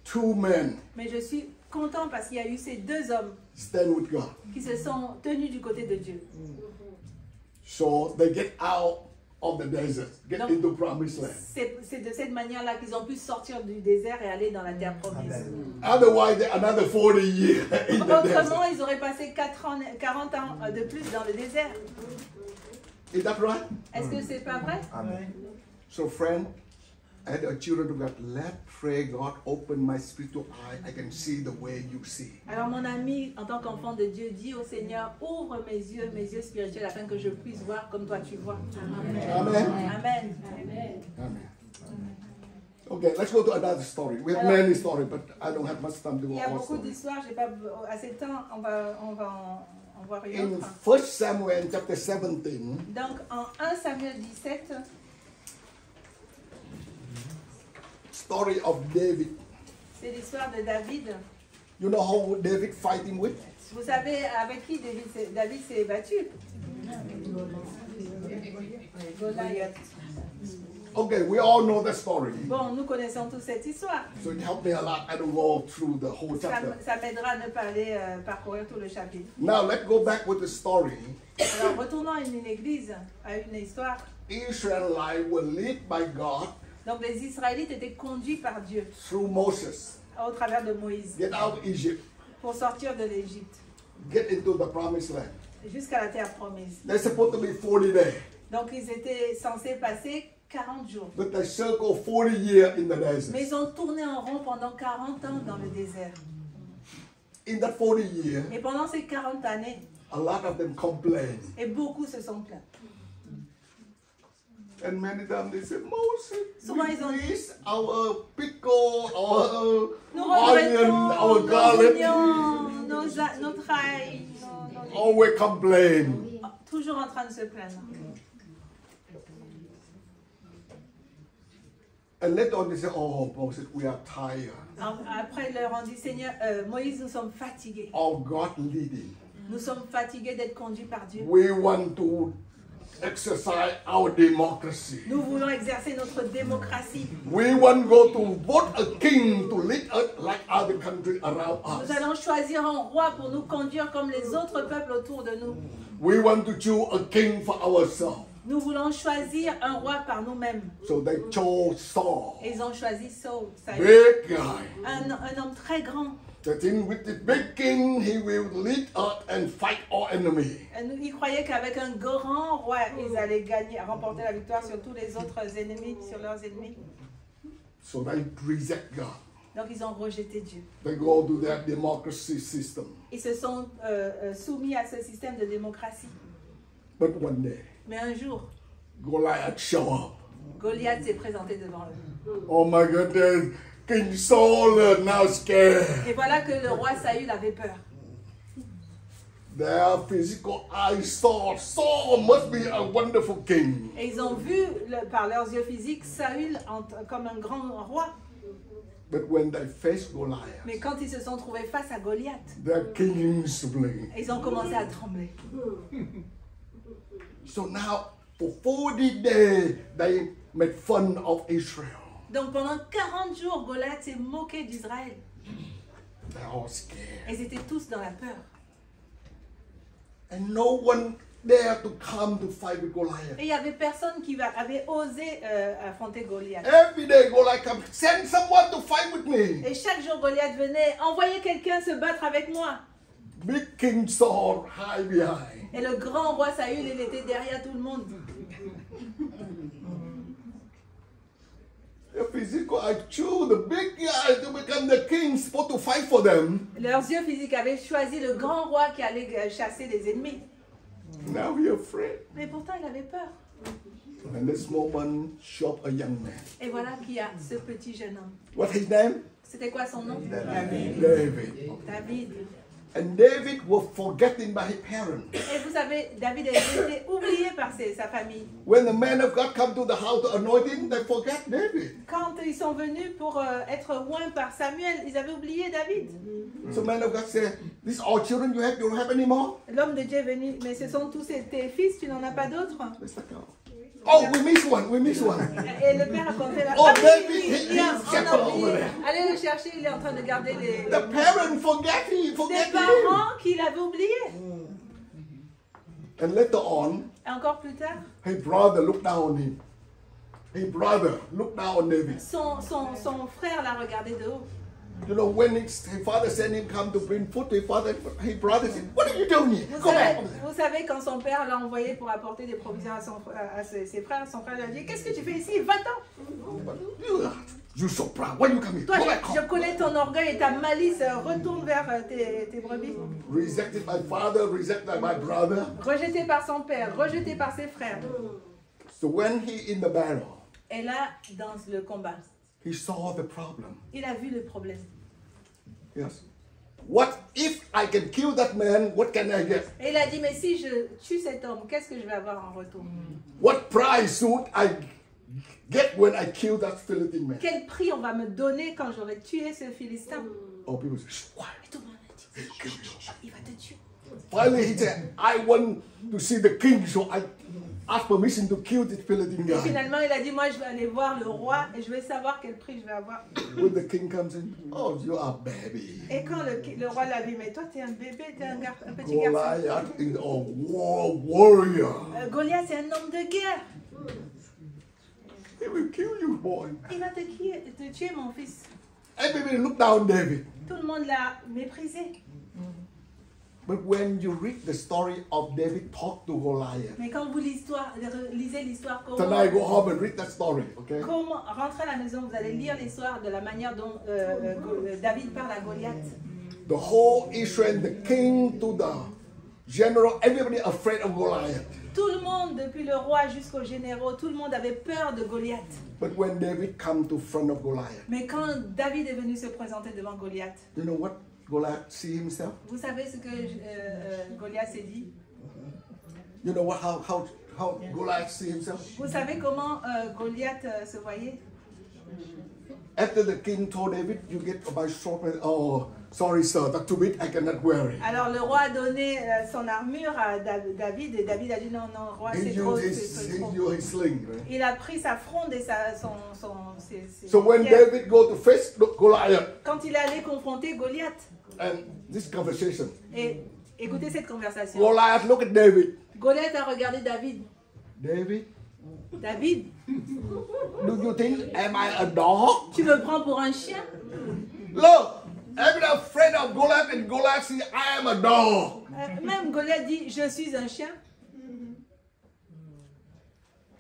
Speaker 1: 2 men
Speaker 2: Mais je suis content parce qu'il y a eu ces 2 hommes
Speaker 1: stand with God.
Speaker 2: qui se sont tenus du côté de Dieu.
Speaker 1: So they get out of the desert, get
Speaker 2: Donc,
Speaker 1: into promised land.
Speaker 2: c'est de cette manière-là qu'ils ont pu sortir du désert et aller dans la terre promise.
Speaker 1: Otherwise, another 40 years in the
Speaker 2: Autrement,
Speaker 1: desert.
Speaker 2: ils auraient passé 40 ans de plus dans le désert.
Speaker 1: Is that right?
Speaker 2: Est-ce que c'est pas vrai?
Speaker 3: Amen.
Speaker 1: So, friend, and the children of God, let's pray God open my spiritual eye. I can see the way you see.
Speaker 2: Alors mon ami, en tant qu'enfant de Dieu, dis au Seigneur, ouvre mes yeux spirituels afin que je puisse voir comme toi tu vois.
Speaker 1: Amen.
Speaker 2: Amen.
Speaker 1: Amen. Okay, let's go to another story. We have many stories, but I don't have much time to go
Speaker 2: Il y a
Speaker 1: all
Speaker 2: beaucoup
Speaker 1: stories.
Speaker 2: d'histoires, j'ai pas assez de temps, on va en voir une
Speaker 1: In
Speaker 2: autre.
Speaker 1: 1 Samuel chapter 17,
Speaker 2: Donc en 1 Samuel 17,
Speaker 1: story of David.
Speaker 2: c'est l'histoire de David.
Speaker 1: You know how David fighting with?
Speaker 2: Vous savez avec qui David s'est battu? Goliath.
Speaker 1: Okay, we all know the story.
Speaker 2: Bon, nous connaissons tous cette histoire.
Speaker 1: So it helped me a lot. I don't go through the whole chapter.
Speaker 2: Ça m'aidera à ne pas aller parcourir tout le chapitre.
Speaker 1: Now let's go back with the story.
Speaker 2: Alors retournons à une église, à une histoire.
Speaker 1: Israelites were led by God
Speaker 2: Donc les Israélites étaient conduits par Dieu
Speaker 1: through Moses.
Speaker 2: au travers de Moïse
Speaker 1: Get out of Egypt.
Speaker 2: pour sortir de l'Égypte
Speaker 1: Get into the promised land.
Speaker 2: jusqu'à la terre promise.
Speaker 1: They're supposed to be 40 days.
Speaker 2: Donc ils étaient censés passer 40 jours.
Speaker 1: But they circled 40 years in the
Speaker 2: Mais
Speaker 1: desert.
Speaker 2: ils ont tourné en rond pendant 40 ans dans le désert.
Speaker 1: In that 40 years,
Speaker 2: Et pendant ces 40 années,
Speaker 1: a lot of them complained.
Speaker 2: et beaucoup se sont plaints.
Speaker 1: And many times they said, Moses,
Speaker 2: Souvent,
Speaker 1: we
Speaker 2: ils ont dit,
Speaker 1: miss our pickle, our
Speaker 2: Nous
Speaker 1: onion,
Speaker 2: regrettons
Speaker 1: our
Speaker 2: nos
Speaker 1: garlic.
Speaker 2: oignons, notre ail.
Speaker 1: Always complain.
Speaker 2: Toujours en train de se plaindre.
Speaker 1: And later on they say, oh, Moses, we are tired.
Speaker 2: Après, ils leur ont dit, Seigneur, Moïse, nous sommes fatigués.
Speaker 1: Our God leading.
Speaker 2: Nous sommes fatigués d'être conduits par Dieu.
Speaker 1: We want to exercise our democracy.
Speaker 2: Nous voulons exercer notre démocratie.
Speaker 1: We want to go to vote a king to lead us like other countries around
Speaker 2: Nous
Speaker 1: us.
Speaker 2: allons choisir un roi pour nous conduire comme les autres peuples autour de nous.
Speaker 1: We want to choose a king for ourselves.
Speaker 2: Nous voulons choisir un roi par nous-mêmes.
Speaker 1: So they chose Saul,
Speaker 2: Et ils ont choisi Saul,
Speaker 1: big guy.
Speaker 2: un homme très grand.
Speaker 1: The thing with the big king, he will lead us and fight our enemy.
Speaker 2: Ils croyaient qu'avec un grand roi, ils allaient gagner, remporter la victoire sur tous les autres ennemis, sur leurs ennemis.
Speaker 1: So they reject God.
Speaker 2: Donc ils ont rejeté Dieu.
Speaker 1: They go to their democracy system.
Speaker 2: Ils se sont soumis à ce système de démocratie.
Speaker 1: But one day,
Speaker 2: Mais un jour,
Speaker 1: Goliath show up.
Speaker 2: Goliath s'est présenté devant eux.
Speaker 1: Oh my goodness, King Saul now scared.
Speaker 2: Et voilà que le roi Saül avait peur.
Speaker 1: Their physical eyes saw Saul must be a wonderful king.
Speaker 2: Et ils ont vu par leurs yeux physiques Saül comme un grand roi.
Speaker 1: But when they faced Goliath,
Speaker 2: Mais quand ils se sont trouvés face à Goliath,
Speaker 1: their kings flee.
Speaker 2: ils ont commencé à trembler.
Speaker 1: So now, for 40 days, they made fun of Israel.
Speaker 2: Donc pendant 40 jours, Goliath s'est moqué d'Israël.
Speaker 1: They're all scared.
Speaker 2: Ils étaient tous dans la peur.
Speaker 1: And no one dared to come to fight with Goliath.
Speaker 2: Et il n'y avait personne qui avait osé affronter Goliath.
Speaker 1: Every day Goliath comes, send someone to fight with me.
Speaker 2: Et chaque jour, Goliath venait, envoyer quelqu'un se battre avec moi.
Speaker 1: Big King Saul hide behind.
Speaker 2: Et le grand roi Saül, il était derrière tout le monde.
Speaker 1: The physical, I choose the big guy to become the king, supposed to fight for them.
Speaker 2: Leurs yeux physiques avaient choisi le grand roi qui allait chasser les ennemis.
Speaker 1: Now he afraid.
Speaker 2: Mais pourtant, il avait peur.
Speaker 1: And this moment, show up a young man.
Speaker 2: Et voilà qu'il y a ce petit jeune homme.
Speaker 1: What's his name?
Speaker 2: C'était quoi son nom?
Speaker 1: David.
Speaker 2: David.
Speaker 1: And David was forgotten by his parents.
Speaker 2: Et vous savez, David a été oublié par sa famille.
Speaker 1: When the man of God come to the house to anoint him, they forget David.
Speaker 2: Quand ils sont venus pour être oints par Samuel, ils avaient oublié David.
Speaker 1: So man of God said, "These all children you don't have any more?"
Speaker 2: L'homme de Dieu est venu, mais ce sont tous tes fils, tu n'en as pas d'autres.
Speaker 1: Oh, we miss one.
Speaker 2: Et le père a compté là.
Speaker 1: Oh,
Speaker 2: Ah,
Speaker 1: David,
Speaker 2: oui,
Speaker 1: he-
Speaker 2: il est en
Speaker 1: he's
Speaker 2: train
Speaker 1: shepherd
Speaker 2: d'oublier.
Speaker 1: over there.
Speaker 2: Allez le chercher, il est en train de garder les
Speaker 1: The parents forget
Speaker 2: des
Speaker 1: him.
Speaker 2: parents qu'il avait oubliés.
Speaker 1: And later on,
Speaker 2: Et encore plus tard,
Speaker 1: his brother looked down on him. His brother looked down on David.
Speaker 2: son frère l'a regardé de haut.
Speaker 1: You know, when his father sent him come to bring food, his brother said, "What are you doing here? Go back."
Speaker 2: Vous savez, quand son père l'a envoyé pour apporter des provisions à ses frères, son frère lui a dit, qu'est-ce que tu fais ici? Va-t'en.
Speaker 1: You're so proud. Why you come here?
Speaker 2: Toi,
Speaker 1: Go back
Speaker 2: je
Speaker 1: home.
Speaker 2: connais ton orgueil et ta malice. Retourne vers tes brebis.
Speaker 1: Rejected by father, rejected by my brother.
Speaker 2: Rejeté par son père, rejeté par ses frères.
Speaker 1: So when he in the battle,
Speaker 2: Et là, dans le combat,
Speaker 1: he saw the problem.
Speaker 2: il a vu le problème.
Speaker 1: Yes. What if I can kill that man? What can I get?
Speaker 2: Et il a dit, mais si je tue cet homme, qu'est-ce que je vais avoir en retour?
Speaker 1: What prize should I get when I kill that Philistine man?
Speaker 2: Quel prix on va me donner quand j'aurai tué ce Philistin?
Speaker 1: Oh, people say, "Shh, quiet."
Speaker 2: Et tout le monde a dit, il va te tuer.
Speaker 1: Finally, he said, "I want to see the king, so I ask permission to kill this Philistine
Speaker 2: Et
Speaker 1: guy."
Speaker 2: finalement, il a dit, moi, je vais aller voir le roi et je vais savoir quel prix je vais avoir.
Speaker 1: When the king comes in, "Oh, you are baby."
Speaker 2: Et quand le roi l'a vu, mais toi, t'es un bébé, t'es un petit garçon.
Speaker 1: Goliath is a warrior.
Speaker 2: Goliath, c'est un homme de guerre.
Speaker 1: He will kill you, boy.
Speaker 2: Il va te tuer, mon fils.
Speaker 1: Everybody look down David.
Speaker 2: Tout le monde l'a méprisé.
Speaker 1: But when you read the story of David talk to Goliath,
Speaker 2: Mais quand vous lisez l'histoire,
Speaker 1: tonight go home and read that story, okay?
Speaker 2: comment rentrez à la maison, vous allez lire l'histoire de la manière dont David parle à Goliath.
Speaker 1: The whole Israel, the king to the general, everybody afraid of Goliath.
Speaker 2: Tout le monde, depuis le roi jusqu'aux généraux, tout le monde avait peur de Goliath.
Speaker 1: But when David come to front of Goliath,
Speaker 2: Mais quand David est venu se présenter devant Goliath,
Speaker 1: you know what Goliath see himself?
Speaker 2: vous savez ce que Goliath s'est dit?
Speaker 1: You know what how Goliath see himself?
Speaker 2: Vous savez comment Goliath se voyait?
Speaker 1: After the king told David, "You get my sword." Oh, sorry, sir, that's too big. I cannot wear it.
Speaker 2: Alors le roi a donné son armure à David et David a dit non, roi,
Speaker 1: He
Speaker 2: c'est trop.
Speaker 1: used his sling. Right?
Speaker 2: Il a pris sa fronde et ses
Speaker 1: So when
Speaker 2: pierres.
Speaker 1: David go to face Goliath,
Speaker 2: Quand il est allé confronter Goliath,
Speaker 1: and this conversation,
Speaker 2: et écoutez cette conversation,
Speaker 1: Goliath look at David.
Speaker 2: Goliath a regardé David.
Speaker 1: David,
Speaker 2: David,
Speaker 1: do you think am I a dog?
Speaker 2: tu me prends pour un chien?
Speaker 1: Look, I'm afraid of Goliath, and Goliath says I am a dog.
Speaker 2: Même Goliath dit, je suis un chien.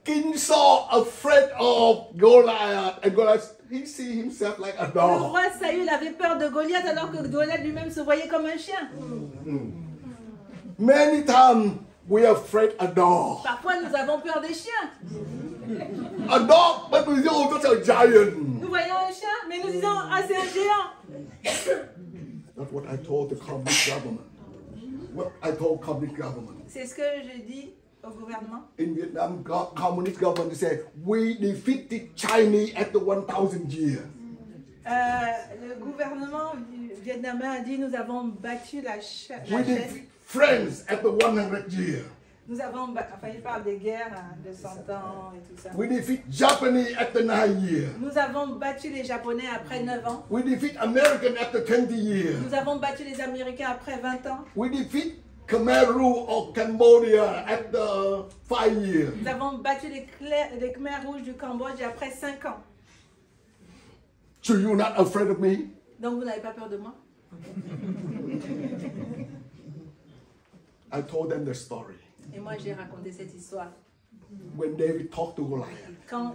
Speaker 1: King Saul afraid of Goliath, and Goliath he see himself like a
Speaker 2: Le
Speaker 1: dog.
Speaker 2: roi Saül avait peur de Goliath alors que Goliath lui-même se voyait comme un chien.
Speaker 1: Many times we are afraid of dog.
Speaker 2: Parfois nous avons peur des chiens.
Speaker 1: A dog, but we know that's a giant.
Speaker 2: Nous voyons un chien, mais nous disons, ah c'est un géant.
Speaker 1: That's what I told the communist government. What I told communist government.
Speaker 2: C'est ce que je dis au gouvernement.
Speaker 1: In Vietnam, communist government say we defeated Chinese after 1,000 years.
Speaker 2: Le gouvernement vietnamien a dit, nous avons battu la
Speaker 1: We
Speaker 2: Chine.
Speaker 1: defeat France after 100 years.
Speaker 2: Nous avons, enfin il parle des guerres de 100 ans et tout ça.
Speaker 1: We defeat Japanese after 9 years.
Speaker 2: Nous avons battu les Japonais après 9 ans.
Speaker 1: We defeat American after 20 years.
Speaker 2: Nous avons battu les Américains après 20 ans.
Speaker 1: We defeat Khmer Rouge or Cambodia after 5 years.
Speaker 2: Nous avons battu les Khmers rouges du Cambodge après 5 ans.
Speaker 1: So you're not afraid of me?
Speaker 2: Donc vous n'avez pas peur de moi?
Speaker 1: I told them the story.
Speaker 2: Et moi j'ai raconté cette histoire.
Speaker 1: When David talked to Goliath,
Speaker 2: Quand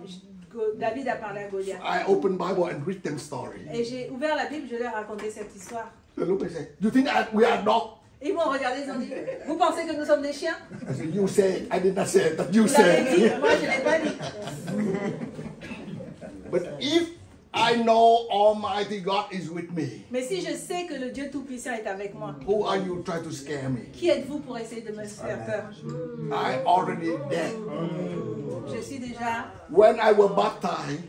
Speaker 2: David a parlé à Goliath.
Speaker 1: I opened Bible and read them story.
Speaker 2: Et j'ai ouvert la Bible, je leur ai raconté cette histoire.
Speaker 1: They look and say, "You think we are dog?"
Speaker 2: Ils m'ont regardé, ils ont dit, vous pensez que nous sommes des chiens?
Speaker 1: I said, "You say I did not say it, but you
Speaker 2: Vous l'avez dit,
Speaker 1: said."
Speaker 2: moi je ne l'ai pas dit.
Speaker 1: But if I know Almighty God is with me,
Speaker 2: Mais si je sais que le Dieu Tout-Puissant est avec moi,
Speaker 1: who are you trying to scare me?
Speaker 2: qui êtes-vous pour essayer de me faire peur?
Speaker 1: I already dead.
Speaker 2: Je suis déjà,
Speaker 1: When I was baptized,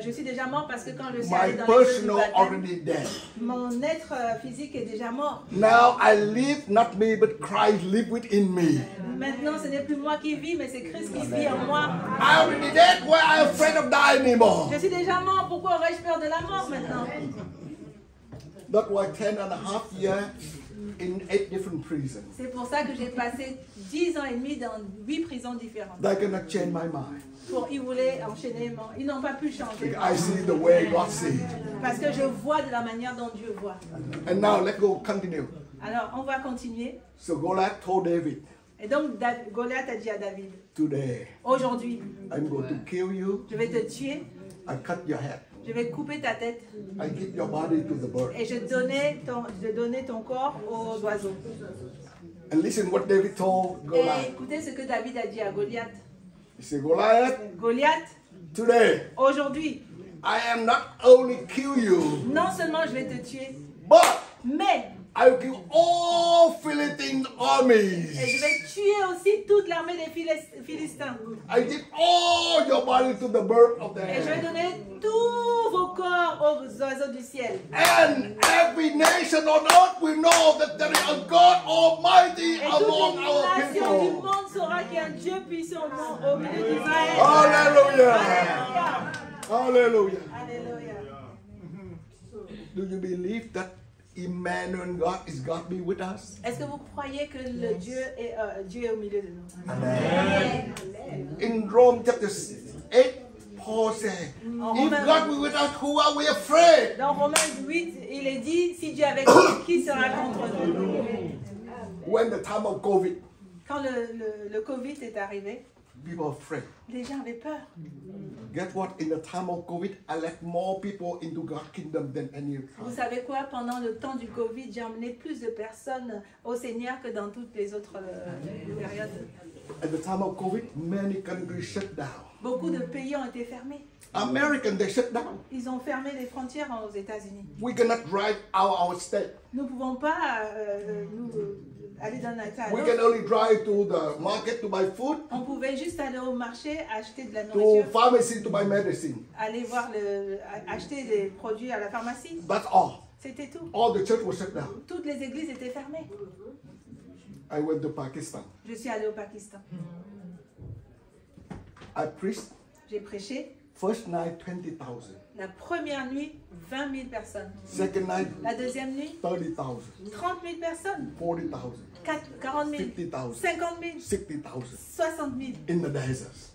Speaker 2: je suis déjà mort parce que quand je suis
Speaker 1: my
Speaker 2: allé dans les eaux du
Speaker 1: personal
Speaker 2: baptême,
Speaker 1: already dead.
Speaker 2: mon être physique est déjà mort.
Speaker 1: Now I live, not me, but Christ live within me.
Speaker 2: Maintenant, ce n'est plus moi qui vis, mais c'est Christ qui vit en moi.
Speaker 1: I already dead. Why I afraid of dying anymore?
Speaker 2: Je suis déjà mort, pourquoi aurais-je peur de la mort maintenant?
Speaker 1: That was 10.5 years in 8 different prisons.
Speaker 2: C'est pour ça que j'ai passé 10 ans et demi dans 8 prisons différentes.
Speaker 1: They cannot change my mind.
Speaker 2: Ils voulaient enchaîner, ils n'ont pas pu changer.
Speaker 1: I see the way God sees.
Speaker 2: Parce que je vois de la manière dont Dieu voit.
Speaker 1: And now let's go continue.
Speaker 2: Alors, on va continuer.
Speaker 1: So Goliath told David,
Speaker 2: Et donc, Goliath a dit à David,
Speaker 1: today
Speaker 2: aujourd'hui,
Speaker 1: I'm going to kill you.
Speaker 2: je vais te tuer,
Speaker 1: I cut your head.
Speaker 2: je vais couper ta tête
Speaker 1: I give your body to the bird.
Speaker 2: et je donnais ton corps aux oiseaux.
Speaker 1: And listen what David told
Speaker 2: Et
Speaker 1: Goliath.
Speaker 2: écoutez ce que David a dit à Goliath.
Speaker 1: He said, Goliath,
Speaker 2: Goliath,
Speaker 1: today
Speaker 2: aujourd'hui,
Speaker 1: I am not only kill you,
Speaker 2: non seulement je vais te tuer,
Speaker 1: but
Speaker 2: mais
Speaker 1: I will kill all Philistine armies.
Speaker 2: et je vais tuer aussi toute l'armée des Philistins.
Speaker 1: I give all your body to the bird of the
Speaker 2: Et je vais
Speaker 1: air.
Speaker 2: donner tous vos corps aux oiseaux du ciel.
Speaker 1: And every nation on earth will know that there is a God Almighty
Speaker 2: Et toutes
Speaker 1: among
Speaker 2: les
Speaker 1: our
Speaker 2: nations du
Speaker 1: people.
Speaker 2: monde saura qu'il y a un Dieu puissant au milieu d'Israël.
Speaker 1: Hallelujah.
Speaker 2: Alléluia.
Speaker 1: Hallelujah.
Speaker 2: Alléluia.
Speaker 1: Do you believe that Emmanuel God is God be with us?
Speaker 2: Est-ce que vous croyez que le Dieu est au milieu de nous?
Speaker 3: Amen.
Speaker 1: In Rome chapter 8, Paul said, if God be with us, who are we afraid?
Speaker 2: Dans Romains 8, il est dit, si Dieu est avec nous, qui sera contre nous?
Speaker 1: When the time of COVID,
Speaker 2: Quand le Covid est arrivé,
Speaker 1: people are afraid.
Speaker 2: les gens avaient peur.
Speaker 1: Guess what? In the time of COVID, I let more people into God's kingdom than any
Speaker 2: Vous
Speaker 1: time.
Speaker 2: savez quoi? Pendant le temps du Covid, j'ai emmené plus de personnes au Seigneur que dans toutes les autres périodes.
Speaker 1: At the time of COVID, many countries shut down.
Speaker 2: Beaucoup de pays ont été fermés.
Speaker 1: American, they shut down.
Speaker 2: Ils ont fermé les frontières aux États-Unis.
Speaker 1: We cannot drive out our state.
Speaker 2: Nous ne pouvons pas aller dans l'État.
Speaker 1: We can only drive to the market to buy food,
Speaker 2: On pouvait juste aller au marché, acheter de la
Speaker 1: to
Speaker 2: nourriture,
Speaker 1: pharmacy to buy medicine.
Speaker 2: aller voir acheter des produits à la pharmacie.
Speaker 1: That's all.
Speaker 2: C'était tout.
Speaker 1: All the church was shut down.
Speaker 2: Toutes les églises étaient fermées.
Speaker 1: I went to Pakistan.
Speaker 2: Je suis allée au Pakistan.
Speaker 1: I preached.
Speaker 2: J'ai prêché.
Speaker 1: First night, 20,000.
Speaker 2: La première nuit, 20 000 personnes.
Speaker 1: Second night,
Speaker 2: La deuxième nuit,
Speaker 1: 30,000.
Speaker 2: 30 000 personnes.
Speaker 1: 40,000.
Speaker 2: 40 000.
Speaker 1: 50,000.
Speaker 2: 50 000.
Speaker 1: 60,000.
Speaker 2: 60 000
Speaker 1: In the deserts.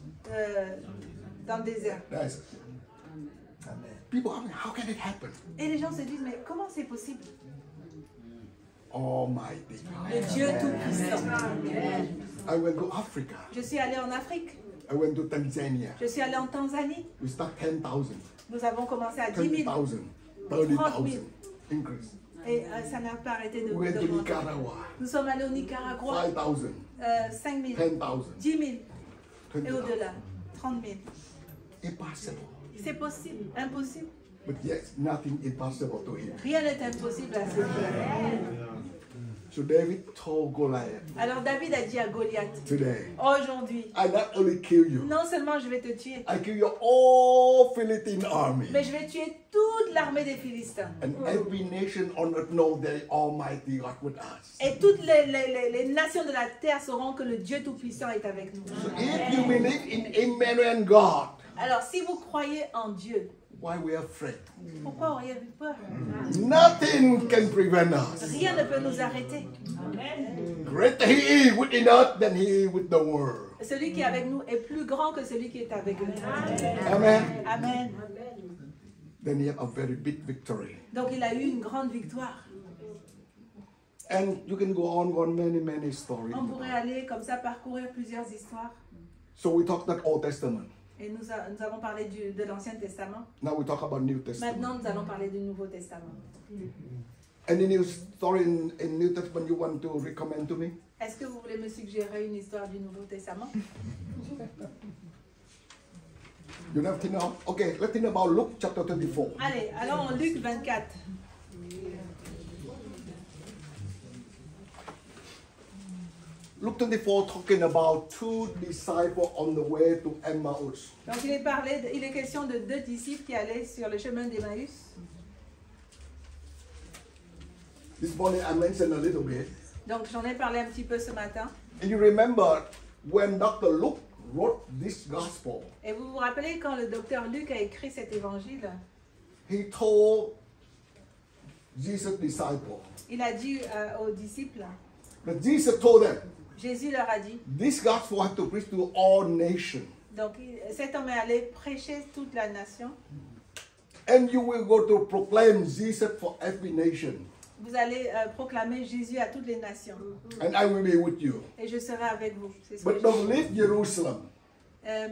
Speaker 2: dans le désert.
Speaker 1: Deserts.
Speaker 3: Amen.
Speaker 1: People ask me, how can it happen?
Speaker 2: Et les gens se disent, mais comment c'est possible?
Speaker 1: Almighty God.
Speaker 2: Le Dieu Tout-Puissant.
Speaker 1: I went to Africa.
Speaker 2: Je suis allée en Afrique.
Speaker 1: I went to Tanzania.
Speaker 2: Je suis allée en Tanzanie.
Speaker 1: We start 10,000.
Speaker 2: Nous avons commencé à 10 000.
Speaker 1: 20,000. 30,000. Increase.
Speaker 2: Et ça n'a pas arrêté de
Speaker 1: We went to
Speaker 2: d'augmenter.
Speaker 1: Nicaragua.
Speaker 2: Nous sommes allés au Nicaragua.
Speaker 1: 5,000.
Speaker 2: 5 000.
Speaker 1: 10,000.
Speaker 2: 10 000. Et
Speaker 1: 20,000.
Speaker 2: au-delà. 30 000.
Speaker 1: Impossible.
Speaker 2: C'est possible. Impossible.
Speaker 1: But yes, nothing impossible to him.
Speaker 2: Rien n'est impossible à ce Dieu.
Speaker 1: So David told Goliath,
Speaker 2: Alors David a dit à Goliath,
Speaker 1: today,
Speaker 2: aujourd'hui,
Speaker 1: I not only kill you,
Speaker 2: non seulement je vais te tuer,
Speaker 1: I kill your all Philistine army.
Speaker 2: mais je vais tuer toute l'armée des Philistins.
Speaker 1: And every nation on earth know that Almighty God with us.
Speaker 2: Et toutes les nations de la terre sauront que le Dieu Tout-Puissant est avec nous.
Speaker 1: So if you believe in Emmanuel God,
Speaker 2: Alors si vous croyez en Dieu,
Speaker 1: why we are afraid?
Speaker 2: pourquoi auriez-vous peur?
Speaker 1: Nothing can prevent us.
Speaker 2: Rien ne peut nous arrêter.
Speaker 1: Greater He is within us than He is with the world.
Speaker 2: Celui qui est avec nous est plus grand que celui qui est avec nous.
Speaker 1: Amen.
Speaker 2: Amen.
Speaker 1: Then he have a very big victory.
Speaker 2: Donc il a eu une grande victoire.
Speaker 1: And you can go on many stories.
Speaker 2: On pourrait aller comme ça parcourir plusieurs histoires.
Speaker 1: So we talked about Old Testament.
Speaker 2: Et nous avons parlé de l'Ancien Testament.
Speaker 1: Now we talk about New Testament.
Speaker 2: Maintenant, nous allons parler du Nouveau Testament.
Speaker 1: Any new story in New Testament you want to recommend to me?
Speaker 2: Est-ce que vous voulez me suggérer une histoire du Nouveau Testament?
Speaker 1: You never think of? Okay, let's think about Luke chapter 24.
Speaker 2: Allez, allons en Luc 24.
Speaker 1: Luke 24 talking about two disciples on the way to Emmaus.
Speaker 2: Donc il est question de deux disciples qui allaient sur le chemin d'Emmaüs.
Speaker 1: This morning I mentioned a little bit.
Speaker 2: Donc j'en ai parlé un petit peu ce matin.
Speaker 1: And you remember when Dr. Luke wrote this gospel,
Speaker 2: Et vous vous rappelez quand le docteur Luc a écrit cet évangile,
Speaker 1: he told Jesus' disciples,
Speaker 2: il a dit aux disciples,
Speaker 1: that Jesus told them,
Speaker 2: Jésus leur a dit,
Speaker 1: this gospel has to preach to all nations.
Speaker 2: donc cet homme est allé prêcher toute la nation.
Speaker 1: And you will go to proclaim Jesus for every nation.
Speaker 2: Vous allez proclamer Jésus à toutes les nations.
Speaker 1: And I will be with you.
Speaker 2: Et je serai avec vous. C'est ce
Speaker 1: But
Speaker 2: que
Speaker 1: don't
Speaker 2: je dis.
Speaker 1: leave Jerusalem.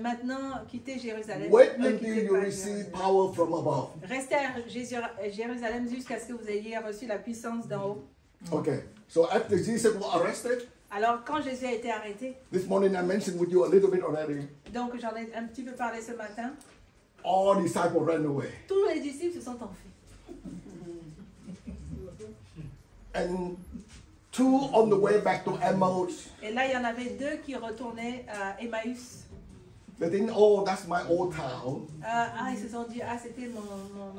Speaker 2: Maintenant, quittez Jérusalem.
Speaker 1: Wait
Speaker 2: Ne
Speaker 1: until
Speaker 2: quittez
Speaker 1: you
Speaker 2: pas
Speaker 1: receive
Speaker 2: Jérusalem.
Speaker 1: power from above.
Speaker 2: Restez à Jérusalem jusqu'à ce que vous ayez reçu la puissance d'en haut.
Speaker 1: Okay. So after Jesus was arrested,
Speaker 2: Alors, quand Jésus a été arrêté,
Speaker 1: this morning I mentioned with you a little bit already,
Speaker 2: donc j'en ai un petit peu parlé ce matin,
Speaker 1: all disciples ran away.
Speaker 2: tous les disciples se sont enfuis.
Speaker 1: And two on the way back to Emmaus,
Speaker 2: Et là, il y en avait deux qui retournaient à Emmaüs.
Speaker 1: they think, oh, that's my old town.
Speaker 2: Ils se sont dit, c'était mon...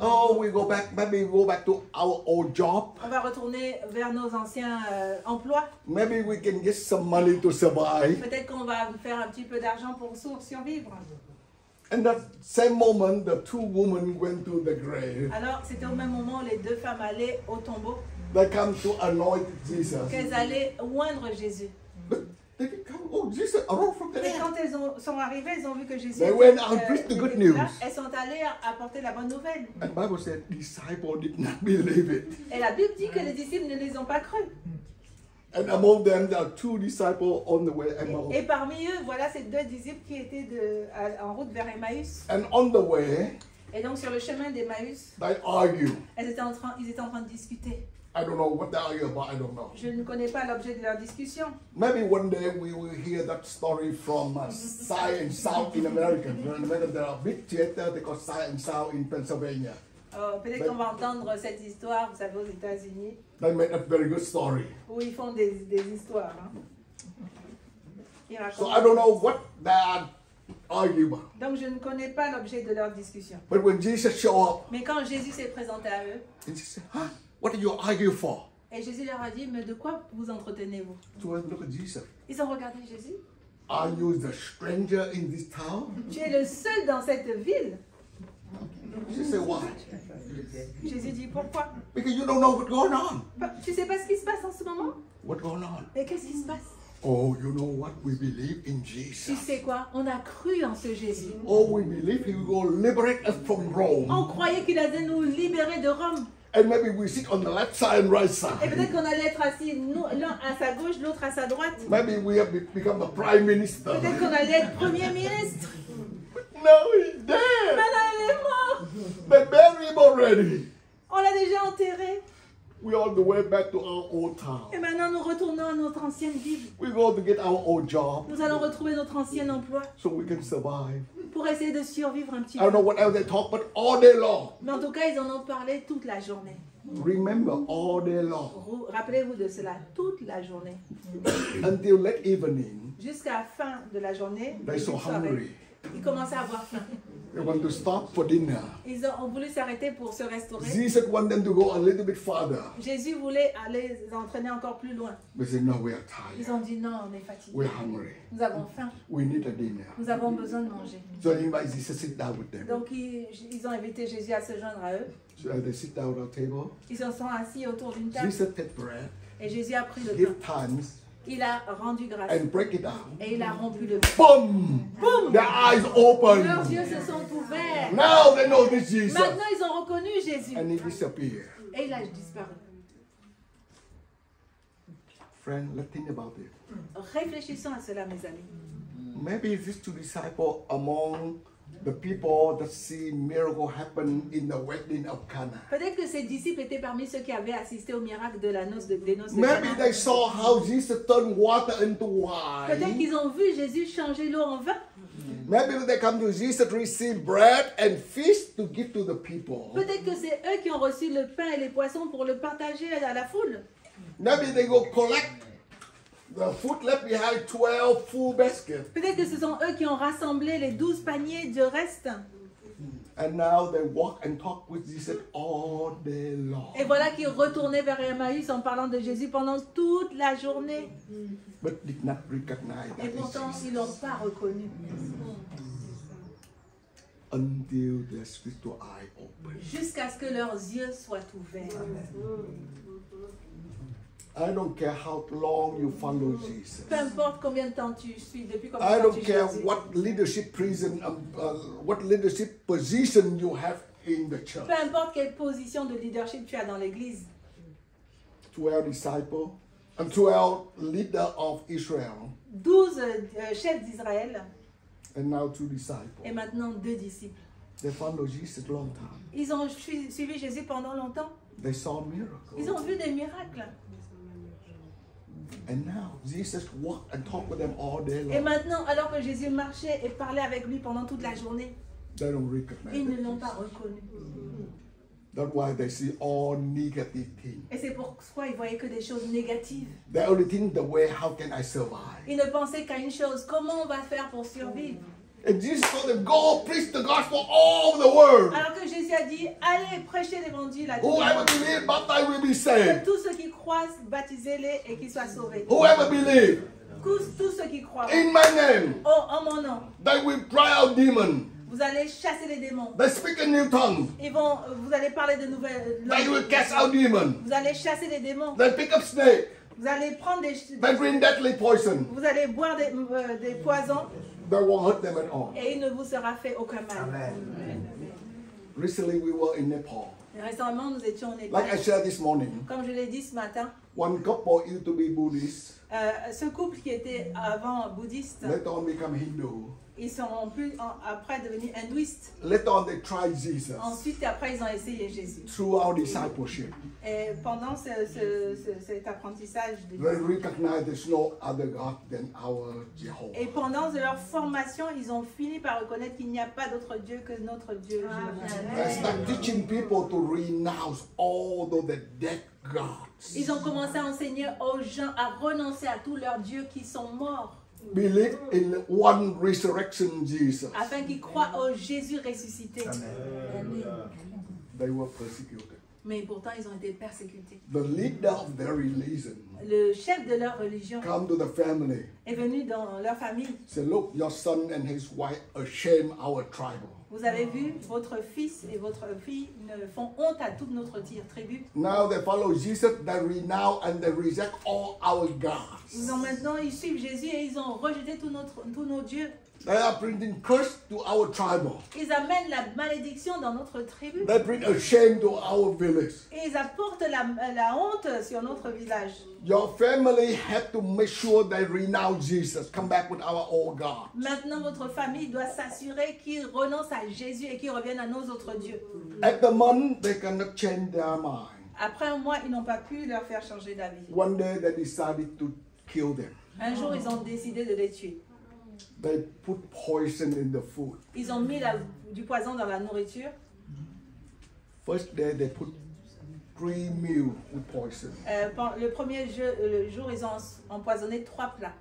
Speaker 1: Oh, we go back, maybe we go back to our old job.
Speaker 2: On va retourner vers nos anciens emplois.
Speaker 1: Maybe we can get some money to survive.
Speaker 2: Peut-être qu'on va faire un petit peu d'argent pour survivre.
Speaker 1: And that same moment, the two women went to the grave.
Speaker 2: Alors, c'était au même moment où les deux femmes allaient au tombeau,
Speaker 1: They come to anoint Jesus.
Speaker 2: qu'elles allaient oindre Jésus.
Speaker 1: But they come, oh, Jesus arose from the
Speaker 2: Et
Speaker 1: dead.
Speaker 2: quand elles sont arrivées, elles ont vu que Jésus
Speaker 1: They
Speaker 2: était,
Speaker 1: went out and preached the
Speaker 2: était
Speaker 1: good
Speaker 2: là.
Speaker 1: news.
Speaker 2: Elles sont allées apporter la bonne nouvelle.
Speaker 1: And Bible said disciples did not believe it.
Speaker 2: Et la Bible dit que les disciples ne les ont pas crus.
Speaker 1: And among them, there are two disciples on the way Emmaus.
Speaker 2: Et parmi eux, voilà ces deux disciples qui étaient en route vers Emmaüs.
Speaker 1: And on the way,
Speaker 2: Et donc sur le chemin d'Emmaüs,
Speaker 1: they argue.
Speaker 2: ils étaient en train de discuter.
Speaker 1: I don't know what they argue about. I don't know.
Speaker 2: Je ne connais pas l'objet de leur discussion.
Speaker 1: Maybe one day we will hear that story from Sight and Sound in America. You know, there are big theaters they call Sight and Sound in Pennsylvania.
Speaker 2: Peut-être qu'on va entendre cette histoire, vous savez, aux États-Unis,
Speaker 1: They made a very good story.
Speaker 2: où ils font des histoires. Hein. Ils racontent.
Speaker 1: So I don't know what they argue about.
Speaker 2: Donc je ne connais pas l'objet de leur discussion.
Speaker 1: But when Jesus showed up,
Speaker 2: Mais quand Jésus s'est présenté à eux,
Speaker 1: and he said, huh? What are you arguing for?
Speaker 2: et Jésus leur a dit, mais de quoi vous entretenez-vous?
Speaker 1: So I look at Jesus.
Speaker 2: Ils ont regardé Jésus.
Speaker 1: Are you the stranger in this town?
Speaker 2: Tu es le seul dans cette ville.
Speaker 1: She said, why?
Speaker 2: Jésus dit, pourquoi?
Speaker 1: Because you don't know what's going on.
Speaker 2: Tu sais pas ce qui se passe en ce moment?
Speaker 1: What's going on?
Speaker 2: Mais qu'est-ce qui se passe?
Speaker 1: Oh, you know what? We believe in
Speaker 2: Tu
Speaker 1: Jesus.
Speaker 2: sais quoi? On a cru en ce Jésus.
Speaker 1: Oh, we believe he will go liberate us from Rome.
Speaker 2: On croyait qu'il allait nous libérer de Rome.
Speaker 1: And maybe we sit on the left side and right
Speaker 2: Et
Speaker 1: side.
Speaker 2: peut-être qu'on allait être assis l'un à sa gauche, l'autre à sa droite.
Speaker 1: Maybe we have become the prime minister.
Speaker 2: Peut-être qu'on allait être premier ministre.
Speaker 1: No, he's dead.
Speaker 2: Maintenant, il est mort.
Speaker 1: They buried him already.
Speaker 2: On l'a déjà enterré.
Speaker 1: We're on the way back to our old town.
Speaker 2: Et maintenant, nous retournons à notre ancienne ville.
Speaker 1: We're going to get our old job
Speaker 2: Nous allons retrouver notre ancien emploi
Speaker 1: so we can survive.
Speaker 2: pour essayer de survivre un petit
Speaker 1: I don't know
Speaker 2: peu.
Speaker 1: what else they talk, but all day long.
Speaker 2: Mais en tout cas, ils en ont parlé toute la journée.
Speaker 1: Remember, all day long.
Speaker 2: Rappelez-vous de cela, toute la journée.
Speaker 1: Until late evening,
Speaker 2: Jusqu'à la fin de la journée,
Speaker 1: they're so hungry.
Speaker 2: ils commençaient à avoir faim.
Speaker 1: They want to stop for dinner.
Speaker 2: Ils ont voulu s'arrêter pour se restaurer.
Speaker 1: Jesus wanted them to go a little bit farther.
Speaker 2: Jésus voulait aller les entraîner encore plus loin.
Speaker 1: They said, no, we are tired.
Speaker 2: Ils ont dit non, on est fatigué.
Speaker 1: We're hungry.
Speaker 2: Nous avons faim.
Speaker 1: We need a dinner.
Speaker 2: Nous avons besoin de manger.
Speaker 1: So they invite Jesus to sit down with them.
Speaker 2: Donc ils ont invité Jésus à se joindre à eux.
Speaker 1: So they sit down at our table.
Speaker 2: Ils se sont assis autour d'une table.
Speaker 1: Jesus take bread,
Speaker 2: Et Jésus a pris le
Speaker 1: give
Speaker 2: pain.
Speaker 1: thanks,
Speaker 2: Il a rendu grâce.
Speaker 1: and break it down.
Speaker 2: Et il a rompu le pain.
Speaker 1: Boom!
Speaker 2: Boum!
Speaker 1: Their eyes
Speaker 2: Leurs
Speaker 1: open.
Speaker 2: yeux se sont ouverts.
Speaker 1: Now they know this Jesus.
Speaker 2: Maintenant, ils ont reconnu Jésus.
Speaker 1: And he disappeared.
Speaker 2: Et il a disparu.
Speaker 1: Friend, let's think about it.
Speaker 2: Réfléchissons à cela, mes amis.
Speaker 1: Maybe these two disciples among The people that see miracle happen in the wedding of Cana.
Speaker 2: Peut-être que ces disciples étaient parmi ceux qui avaient assisté au miracle de la noce des noces de
Speaker 1: Maybe
Speaker 2: Cana.
Speaker 1: they saw how Jesus turned water into
Speaker 2: Peut-être
Speaker 1: wine.
Speaker 2: qu'ils ont vu Jésus changer l'eau en vin.
Speaker 1: Maybe they come to Jesus to receive bread and fish to give to the people.
Speaker 2: Peut-être que c'est eux qui ont reçu le pain et les poissons pour le partager à la foule.
Speaker 1: Maybe they go collect the food left behind 12 full baskets.
Speaker 2: Peut-être que ce sont eux qui ont rassemblé les 12 paniers de reste.
Speaker 1: And now they walk and talk with Jesus all day long.
Speaker 2: Et voilà qu'ils retournaient vers Emmaüs en parlant de Jésus pendant toute la journée.
Speaker 1: But did not recognize
Speaker 2: Et
Speaker 1: that it's
Speaker 2: pourtant,
Speaker 1: Jesus
Speaker 2: ils ne l'ont pas reconnu.
Speaker 1: until their spiritual eye open.
Speaker 2: Jusqu'à ce que leurs yeux soient ouverts.
Speaker 1: I don't care how long you follow Jesus.
Speaker 2: Peu importe combien de temps tu suis, depuis combien
Speaker 1: I
Speaker 2: de temps
Speaker 1: don't
Speaker 2: tu
Speaker 1: care
Speaker 2: Jésus.
Speaker 1: what leadership position you have in the church.
Speaker 2: Peu importe quelle position de leadership tu as dans l'église.
Speaker 1: 12 disciples and 12 leaders of Israel,
Speaker 2: 12 chefs d'Israël
Speaker 1: and now 2 disciples.
Speaker 2: et maintenant 2 disciples.
Speaker 1: They follow Jesus a long time.
Speaker 2: Ils ont suivi Jésus pendant longtemps.
Speaker 1: They saw miracles.
Speaker 2: Ils ont vu des miracles.
Speaker 1: And now Jesus walked and talked with them all day
Speaker 2: Et
Speaker 1: long.
Speaker 2: maintenant, alors que Jésus marchait et parlait avec lui pendant toute la journée,
Speaker 1: They don't recognize
Speaker 2: ils ne
Speaker 1: it.
Speaker 2: l'ont pas reconnu.
Speaker 1: That's why they see all negative things.
Speaker 2: Et c'est pourquoi ils voyaient que des choses négatives.
Speaker 1: They only think the way, how can I survive?
Speaker 2: Ils ne pensaient qu'à une chose, comment on va faire pour survivre?
Speaker 1: And Jesus told them, go preach the gospel all over the world.
Speaker 2: Alors que Jésus a dit, allez prêcher l'évangile à tout le
Speaker 1: Whoever
Speaker 2: monde.
Speaker 1: believes, baptized will be
Speaker 2: Que
Speaker 1: saved.
Speaker 2: tous ceux qui croient, baptisez-les et qu'ils soient sauvés.
Speaker 1: Whoever believes
Speaker 2: Tous ceux qui croient.
Speaker 1: in my name,
Speaker 2: Oh, en mon nom,
Speaker 1: they will drive out demons.
Speaker 2: vous allez chasser les démons.
Speaker 1: They speak in new tongues.
Speaker 2: Vous allez parler de nouvelles
Speaker 1: They
Speaker 2: langues.
Speaker 1: will cast out demons.
Speaker 2: Vous allez chasser les démons.
Speaker 1: They pick up snakes.
Speaker 2: Vous allez prendre
Speaker 1: They drink deadly poison.
Speaker 2: vous allez boire des poisons
Speaker 1: They won't hurt them at all.
Speaker 2: et il ne vous sera fait aucun mal.
Speaker 1: Recently, we were in Nepal.
Speaker 2: Récemment, nous étions en
Speaker 1: Like
Speaker 2: Népal.
Speaker 1: I shared this morning,
Speaker 2: Comme je l'ai dit ce matin,
Speaker 1: one couple used to be Buddhist,
Speaker 2: ce couple qui était avant bouddhiste,
Speaker 1: later on become Hindu.
Speaker 2: ils sont après devenus hindouistes.
Speaker 1: Later on, they tried Jesus
Speaker 2: Ensuite, après, ils ont essayé Jésus.
Speaker 1: through our discipleship.
Speaker 2: Et pendant cet apprentissage,
Speaker 1: They recognize there's no other God than our Jehovah.
Speaker 2: et pendant leur formation, ils ont fini par reconnaître qu'il n'y a pas d'autre Dieu que notre Dieu.
Speaker 1: They start teaching people to renounce all of the dead gods.
Speaker 2: Ils ont commencé à enseigner aux gens à renoncer à tous leurs dieux qui sont morts,
Speaker 1: Believe in one resurrection Jesus.
Speaker 2: afin qu'ils croient au Jésus ressuscité.
Speaker 1: They were persecuted.
Speaker 2: Mais pourtant, ils ont été persécutés.
Speaker 1: The leader of their religion
Speaker 2: Le chef de leur religion
Speaker 1: come to the family.
Speaker 2: est venu dans leur famille.
Speaker 1: Say, look, your son and his wife ashamed our tribe.
Speaker 2: Vous avez vu, votre fils et votre fille ne font honte à toute notre tribu.
Speaker 1: Now they follow Jesus, they renounce and they reject all our gods.
Speaker 2: Maintenant, ils suivent Jésus et ils ont rejeté tous nos dieux.
Speaker 1: They are bringing curse to our tribe.
Speaker 2: Ils amènent la malédiction dans notre tribu.
Speaker 1: They bring a shame to our village.
Speaker 2: Et ils apportent la honte sur notre village.
Speaker 1: Your family have to make sure they renounce Jesus, come back with our old God.
Speaker 2: Maintenant, votre famille doit s'assurer qu'ils renoncent à Jésus et qu'ils reviennent à nos autres dieux.
Speaker 1: At the moment, they cannot change their mind.
Speaker 2: Après un mois, ils n'ont pas pu leur faire changer d'avis.
Speaker 1: One day, they decided to kill them.
Speaker 2: Un jour, ils ont décidé de les tuer.
Speaker 1: They put poison in the food.
Speaker 2: Ils ont mis du poison dans la nourriture.
Speaker 1: First day, they put 3 meals with poison.
Speaker 2: Le premier jour, ils ont empoisonné 3 plats.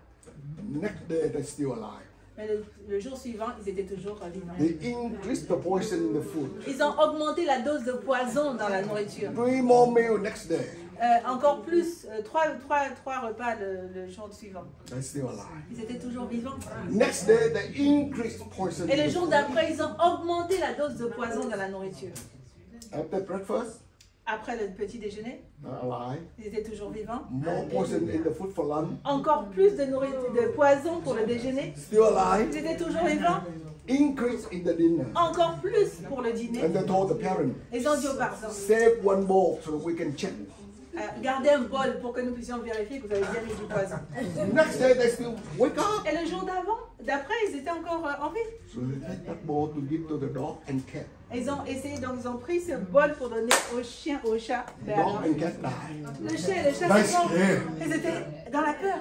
Speaker 1: Next day, they're still alive.
Speaker 2: Mais le jour suivant, ils étaient toujours vivants.
Speaker 1: They increased the poison in the food.
Speaker 2: Ils ont augmenté la dose de poison dans la nourriture.
Speaker 1: 3 more meals next day.
Speaker 2: Encore plus, 3 repas le jour suivant.
Speaker 1: They're still alive.
Speaker 2: Ils étaient toujours vivants.
Speaker 1: Next day, they increased poison.
Speaker 2: Et
Speaker 1: in
Speaker 2: le
Speaker 1: the
Speaker 2: jour
Speaker 1: food.
Speaker 2: d'après, ils ont augmenté la dose de poison dans la nourriture.
Speaker 1: After breakfast,
Speaker 2: Après le petit déjeuner,
Speaker 1: they're alive.
Speaker 2: ils étaient toujours vivants.
Speaker 1: More poison in the food for lunch.
Speaker 2: Encore plus de poison pour le déjeuner.
Speaker 1: Still alive.
Speaker 2: Ils étaient toujours vivants.
Speaker 1: Increase in the dinner.
Speaker 2: Encore plus pour le dîner.
Speaker 1: And they told the parent,
Speaker 2: Ils ont dit aux parents,
Speaker 1: save one bowl so we can check.
Speaker 2: gardez un bol pour que nous puissions vérifier que vous avez bien mis du poison.
Speaker 1: Next day, they still wake up.
Speaker 2: Et le jour d'après, ils étaient encore en vie.
Speaker 1: So they take that bowl to give to the dog and cat.
Speaker 2: Ils ont essayé, donc ils ont pris ce bol pour donner aux chiens, aux chats. Ben alors,
Speaker 1: Dog and cat died.
Speaker 2: le chien et le chat
Speaker 1: Nice.
Speaker 2: sont morts.
Speaker 1: Yeah.
Speaker 2: Ils étaient dans la peur.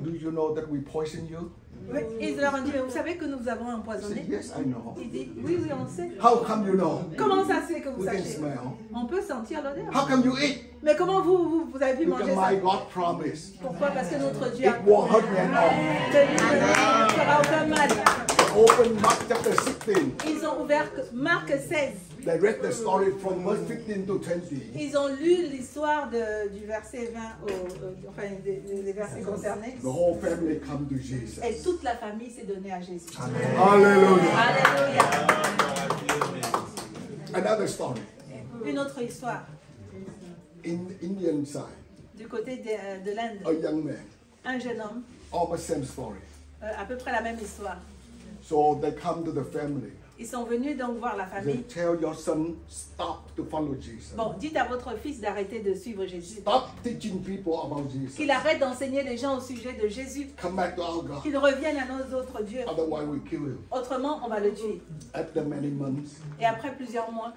Speaker 1: Do you know that we poison you?
Speaker 2: Oui, ils leur ont dit, vous savez que nous avons
Speaker 1: I said,
Speaker 2: empoisonné?
Speaker 1: yes, I know.
Speaker 2: Il dit, oui, oui, on sait.
Speaker 1: How come you know?
Speaker 2: Comment ça se fait que vous
Speaker 1: We can
Speaker 2: sachez?
Speaker 1: smell.
Speaker 2: On peut sentir l'odeur.
Speaker 1: How come you eat?
Speaker 2: Mais comment vous avez pu
Speaker 1: Because
Speaker 2: manger ça?
Speaker 1: my God promised.
Speaker 2: Pourquoi? Parce que notre Dieu a
Speaker 1: It won't hurt me at all.
Speaker 2: que lui ne fera aucun mal.
Speaker 1: Open Mark chapter 16.
Speaker 2: Ils ont ouvert Marc 16.
Speaker 1: They read the story from verse 15 to 20.
Speaker 2: Ils ont lu l'histoire du verset 20 enfin des versets concernés.
Speaker 1: The whole family come to Jesus.
Speaker 2: Et toute la famille s'est donnée à Jésus.
Speaker 1: Hallelujah.
Speaker 2: Alléluia.
Speaker 1: Another story.
Speaker 2: Une autre histoire
Speaker 1: In Indian side,
Speaker 2: du côté de l'Inde.
Speaker 1: a young man,
Speaker 2: Un jeune homme,
Speaker 1: almost same story.
Speaker 2: à peu près la même histoire.
Speaker 1: So they come to the family.
Speaker 2: Ils sont venus donc voir la
Speaker 1: They
Speaker 2: famille.
Speaker 1: tell your son, stop to follow Jesus.
Speaker 2: Bon, dites à votre fils d'arrêter de suivre Jésus.
Speaker 1: Stop teaching people about Jesus.
Speaker 2: Qu'il arrête d'enseigner les gens au sujet de Jésus.
Speaker 1: Come back to our God.
Speaker 2: Qu'il revienne à nos autres dieux.
Speaker 1: Otherwise we kill him.
Speaker 2: Autrement, on va le tuer.
Speaker 1: After many months,
Speaker 2: Et après plusieurs mois,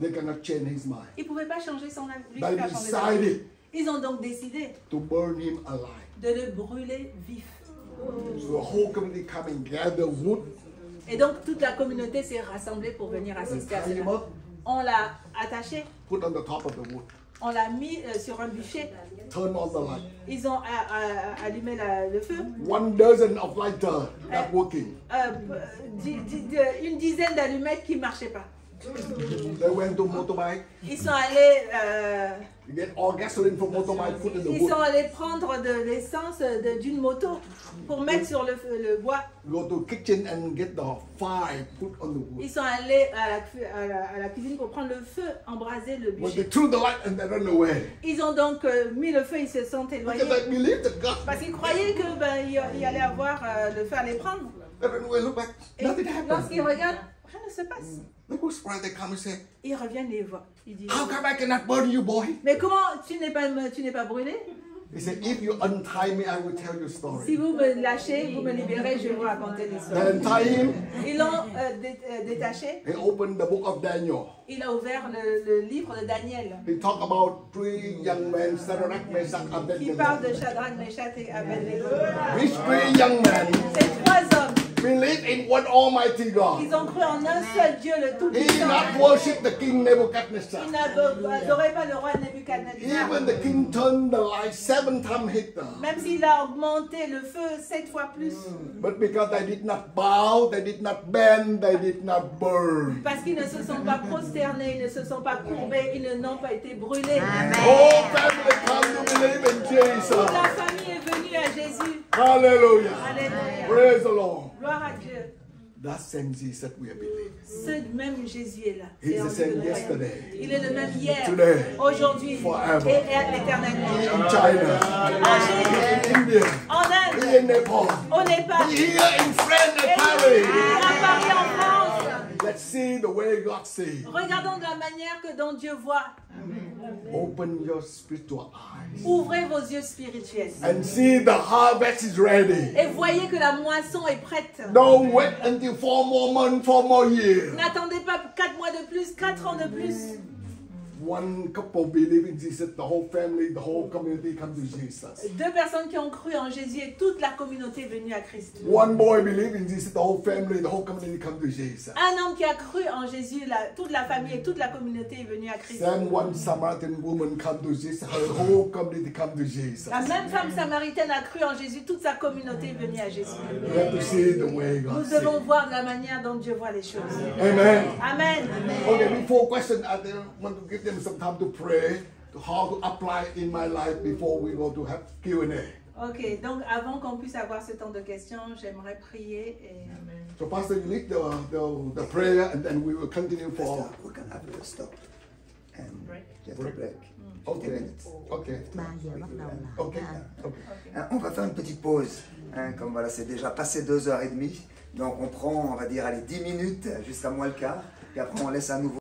Speaker 1: they cannot change his mind.
Speaker 2: ils ne pouvaient pas changer son avis.
Speaker 1: They decided
Speaker 2: Ils ont donc décidé
Speaker 1: to burn him alive.
Speaker 2: de le brûler vif.
Speaker 1: So the whole community come and gather wood,
Speaker 2: Et donc toute la communauté s'est rassemblée pour venir assister à
Speaker 1: tie him
Speaker 2: cela.
Speaker 1: up,
Speaker 2: On l'a attaché,
Speaker 1: put on the top of the wood,
Speaker 2: on l'a mis sur un bûcher.
Speaker 1: turn on the light.
Speaker 2: Ils ont allumé le feu.
Speaker 1: 1 dozen of lighter not working.
Speaker 2: Une dizaine d'allumettes qui ne marchaient pas.
Speaker 1: They went to motorbike,
Speaker 2: Ils sont allés,
Speaker 1: get all gasoline from motorbike, put in the
Speaker 2: ils sont
Speaker 1: wood.
Speaker 2: allés prendre de l'essence d'une moto pour mettre sur le bois.
Speaker 1: Go to kitchen and get the fire, put on the wood.
Speaker 2: Ils sont allés à la cuisine pour prendre le feu, embraser le
Speaker 1: When they
Speaker 2: bûcher.
Speaker 1: threw the light and they ran away.
Speaker 2: Ils ont donc mis le feu, ils se sont éloignés.
Speaker 1: Because they believed that God.
Speaker 2: Parce qu'ils croyaient que il allait avoir le feu à les prendre.
Speaker 1: They ran away, look back,
Speaker 2: Et
Speaker 1: nothing happened.
Speaker 2: lorsqu'ils regardent, rien ne se passe.
Speaker 1: They go surprised, they come and say,
Speaker 2: Ils reviennent les voir. Ils disent,
Speaker 1: how come I cannot burn you, boy?
Speaker 2: mais comment tu n'es pas brûlé?
Speaker 1: He said, if you untie me, I will tell you a
Speaker 2: Si
Speaker 1: story.
Speaker 2: vous me lâchez, vous me libérez, je vais vous raconter l'histoire.
Speaker 1: They untie him,
Speaker 2: Ils l'ont détaché.
Speaker 1: he opened the book of Daniel.
Speaker 2: Il a ouvert le livre de Daniel,
Speaker 1: He talked about 3 young men, Shadrach, Meshach,
Speaker 2: qui parle
Speaker 1: Abednego.
Speaker 2: de Shadrach, Meshach et Abednego.
Speaker 1: These 3 young men
Speaker 2: Ces trois hommes,
Speaker 1: believed in one Almighty God.
Speaker 2: ils ont cru en un seul Dieu, le
Speaker 1: He
Speaker 2: Tout-Puissant.
Speaker 1: not worship the king Nebuchadnezzar.
Speaker 2: Ils n'adoraient pas le roi Nebuchadnezzar.
Speaker 1: Even the king turned the light 7 times hitter.
Speaker 2: Même s'il a augmenté le feu 7 fois plus.
Speaker 1: But because they did not bow, they did not bend, they did not burn.
Speaker 2: Parce qu'ils ne se sont pas prosternés, ils ne se sont pas courbés, ils n'ont pas été brûlés.
Speaker 1: Whole family come to believe in
Speaker 2: Toute la
Speaker 1: Jesus.
Speaker 2: famille est venue à Jésus.
Speaker 1: Hallelujah.
Speaker 2: Alléluia.
Speaker 1: Praise the Lord.
Speaker 2: Gloire à Dieu.
Speaker 1: That same Jesus that we believe.
Speaker 2: Ce même Jésus est là.
Speaker 1: He's
Speaker 2: Et
Speaker 1: the
Speaker 2: on
Speaker 1: same
Speaker 2: lui donne
Speaker 1: yesterday,
Speaker 2: Il est le même hier,
Speaker 1: today,
Speaker 2: aujourd'hui
Speaker 1: forever.
Speaker 2: et éternellement.
Speaker 1: in China,
Speaker 2: En Chine,
Speaker 1: in India,
Speaker 2: en Inde,
Speaker 1: in Nepal,
Speaker 2: au Népal,
Speaker 1: here in France
Speaker 2: et
Speaker 1: and Paris.
Speaker 2: à Paris, en France.
Speaker 1: Let's see the way God sees.
Speaker 2: Regardons de la manière que dont Dieu voit.
Speaker 1: Open your spiritual eyes
Speaker 2: Ouvrez vos yeux spirituels.
Speaker 1: and see the harvest is ready.
Speaker 2: Et voyez que la moisson est prête.
Speaker 1: Don't wait until 4 more months, 4 more years.
Speaker 2: N'attendez pas 4 mois de plus, 4 ans de plus.
Speaker 1: One couple believe in Jesus, the whole family, the whole community come to Jesus.
Speaker 2: 2 personnes qui ont cru en Jésus et toute la communauté est venue à Christ.
Speaker 1: One boy believe in Jesus, the whole family, the whole community come to Jesus.
Speaker 2: Un homme qui a cru en Jésus, toute la famille et toute la communauté est venue à Christ.
Speaker 1: Then one Samaritan woman come to Jesus, her whole community come to Jesus.
Speaker 2: La même femme samaritaine a cru en Jésus, toute sa communauté est venue à Jésus.
Speaker 1: We have to see the way God
Speaker 2: Nous
Speaker 1: sees.
Speaker 2: devons voir de la manière dont Dieu voit les choses.
Speaker 1: Amen.
Speaker 2: Amen.
Speaker 1: Okay, before question, I want to give them some time to pray to how to apply it in my life before we go to have Q&A.
Speaker 2: Ok, donc avant qu'on puisse avoir ce temps de questions, j'aimerais prier. Et...
Speaker 1: So Pastor, you lead the prayer and then we will continue for...
Speaker 3: We can have a stop. And
Speaker 2: Break.
Speaker 3: just a break. 15
Speaker 1: Okay,
Speaker 3: minutes.
Speaker 1: okay,
Speaker 4: 3 giờ bắt đầu là
Speaker 1: okay, okay.
Speaker 3: On va faire une petite pause. Comme voilà, c'est déjà passé 2h30. Donc on prend, on va dire, allez, 10 minutes jusqu'à moins le quart. Et après on laisse à nouveau.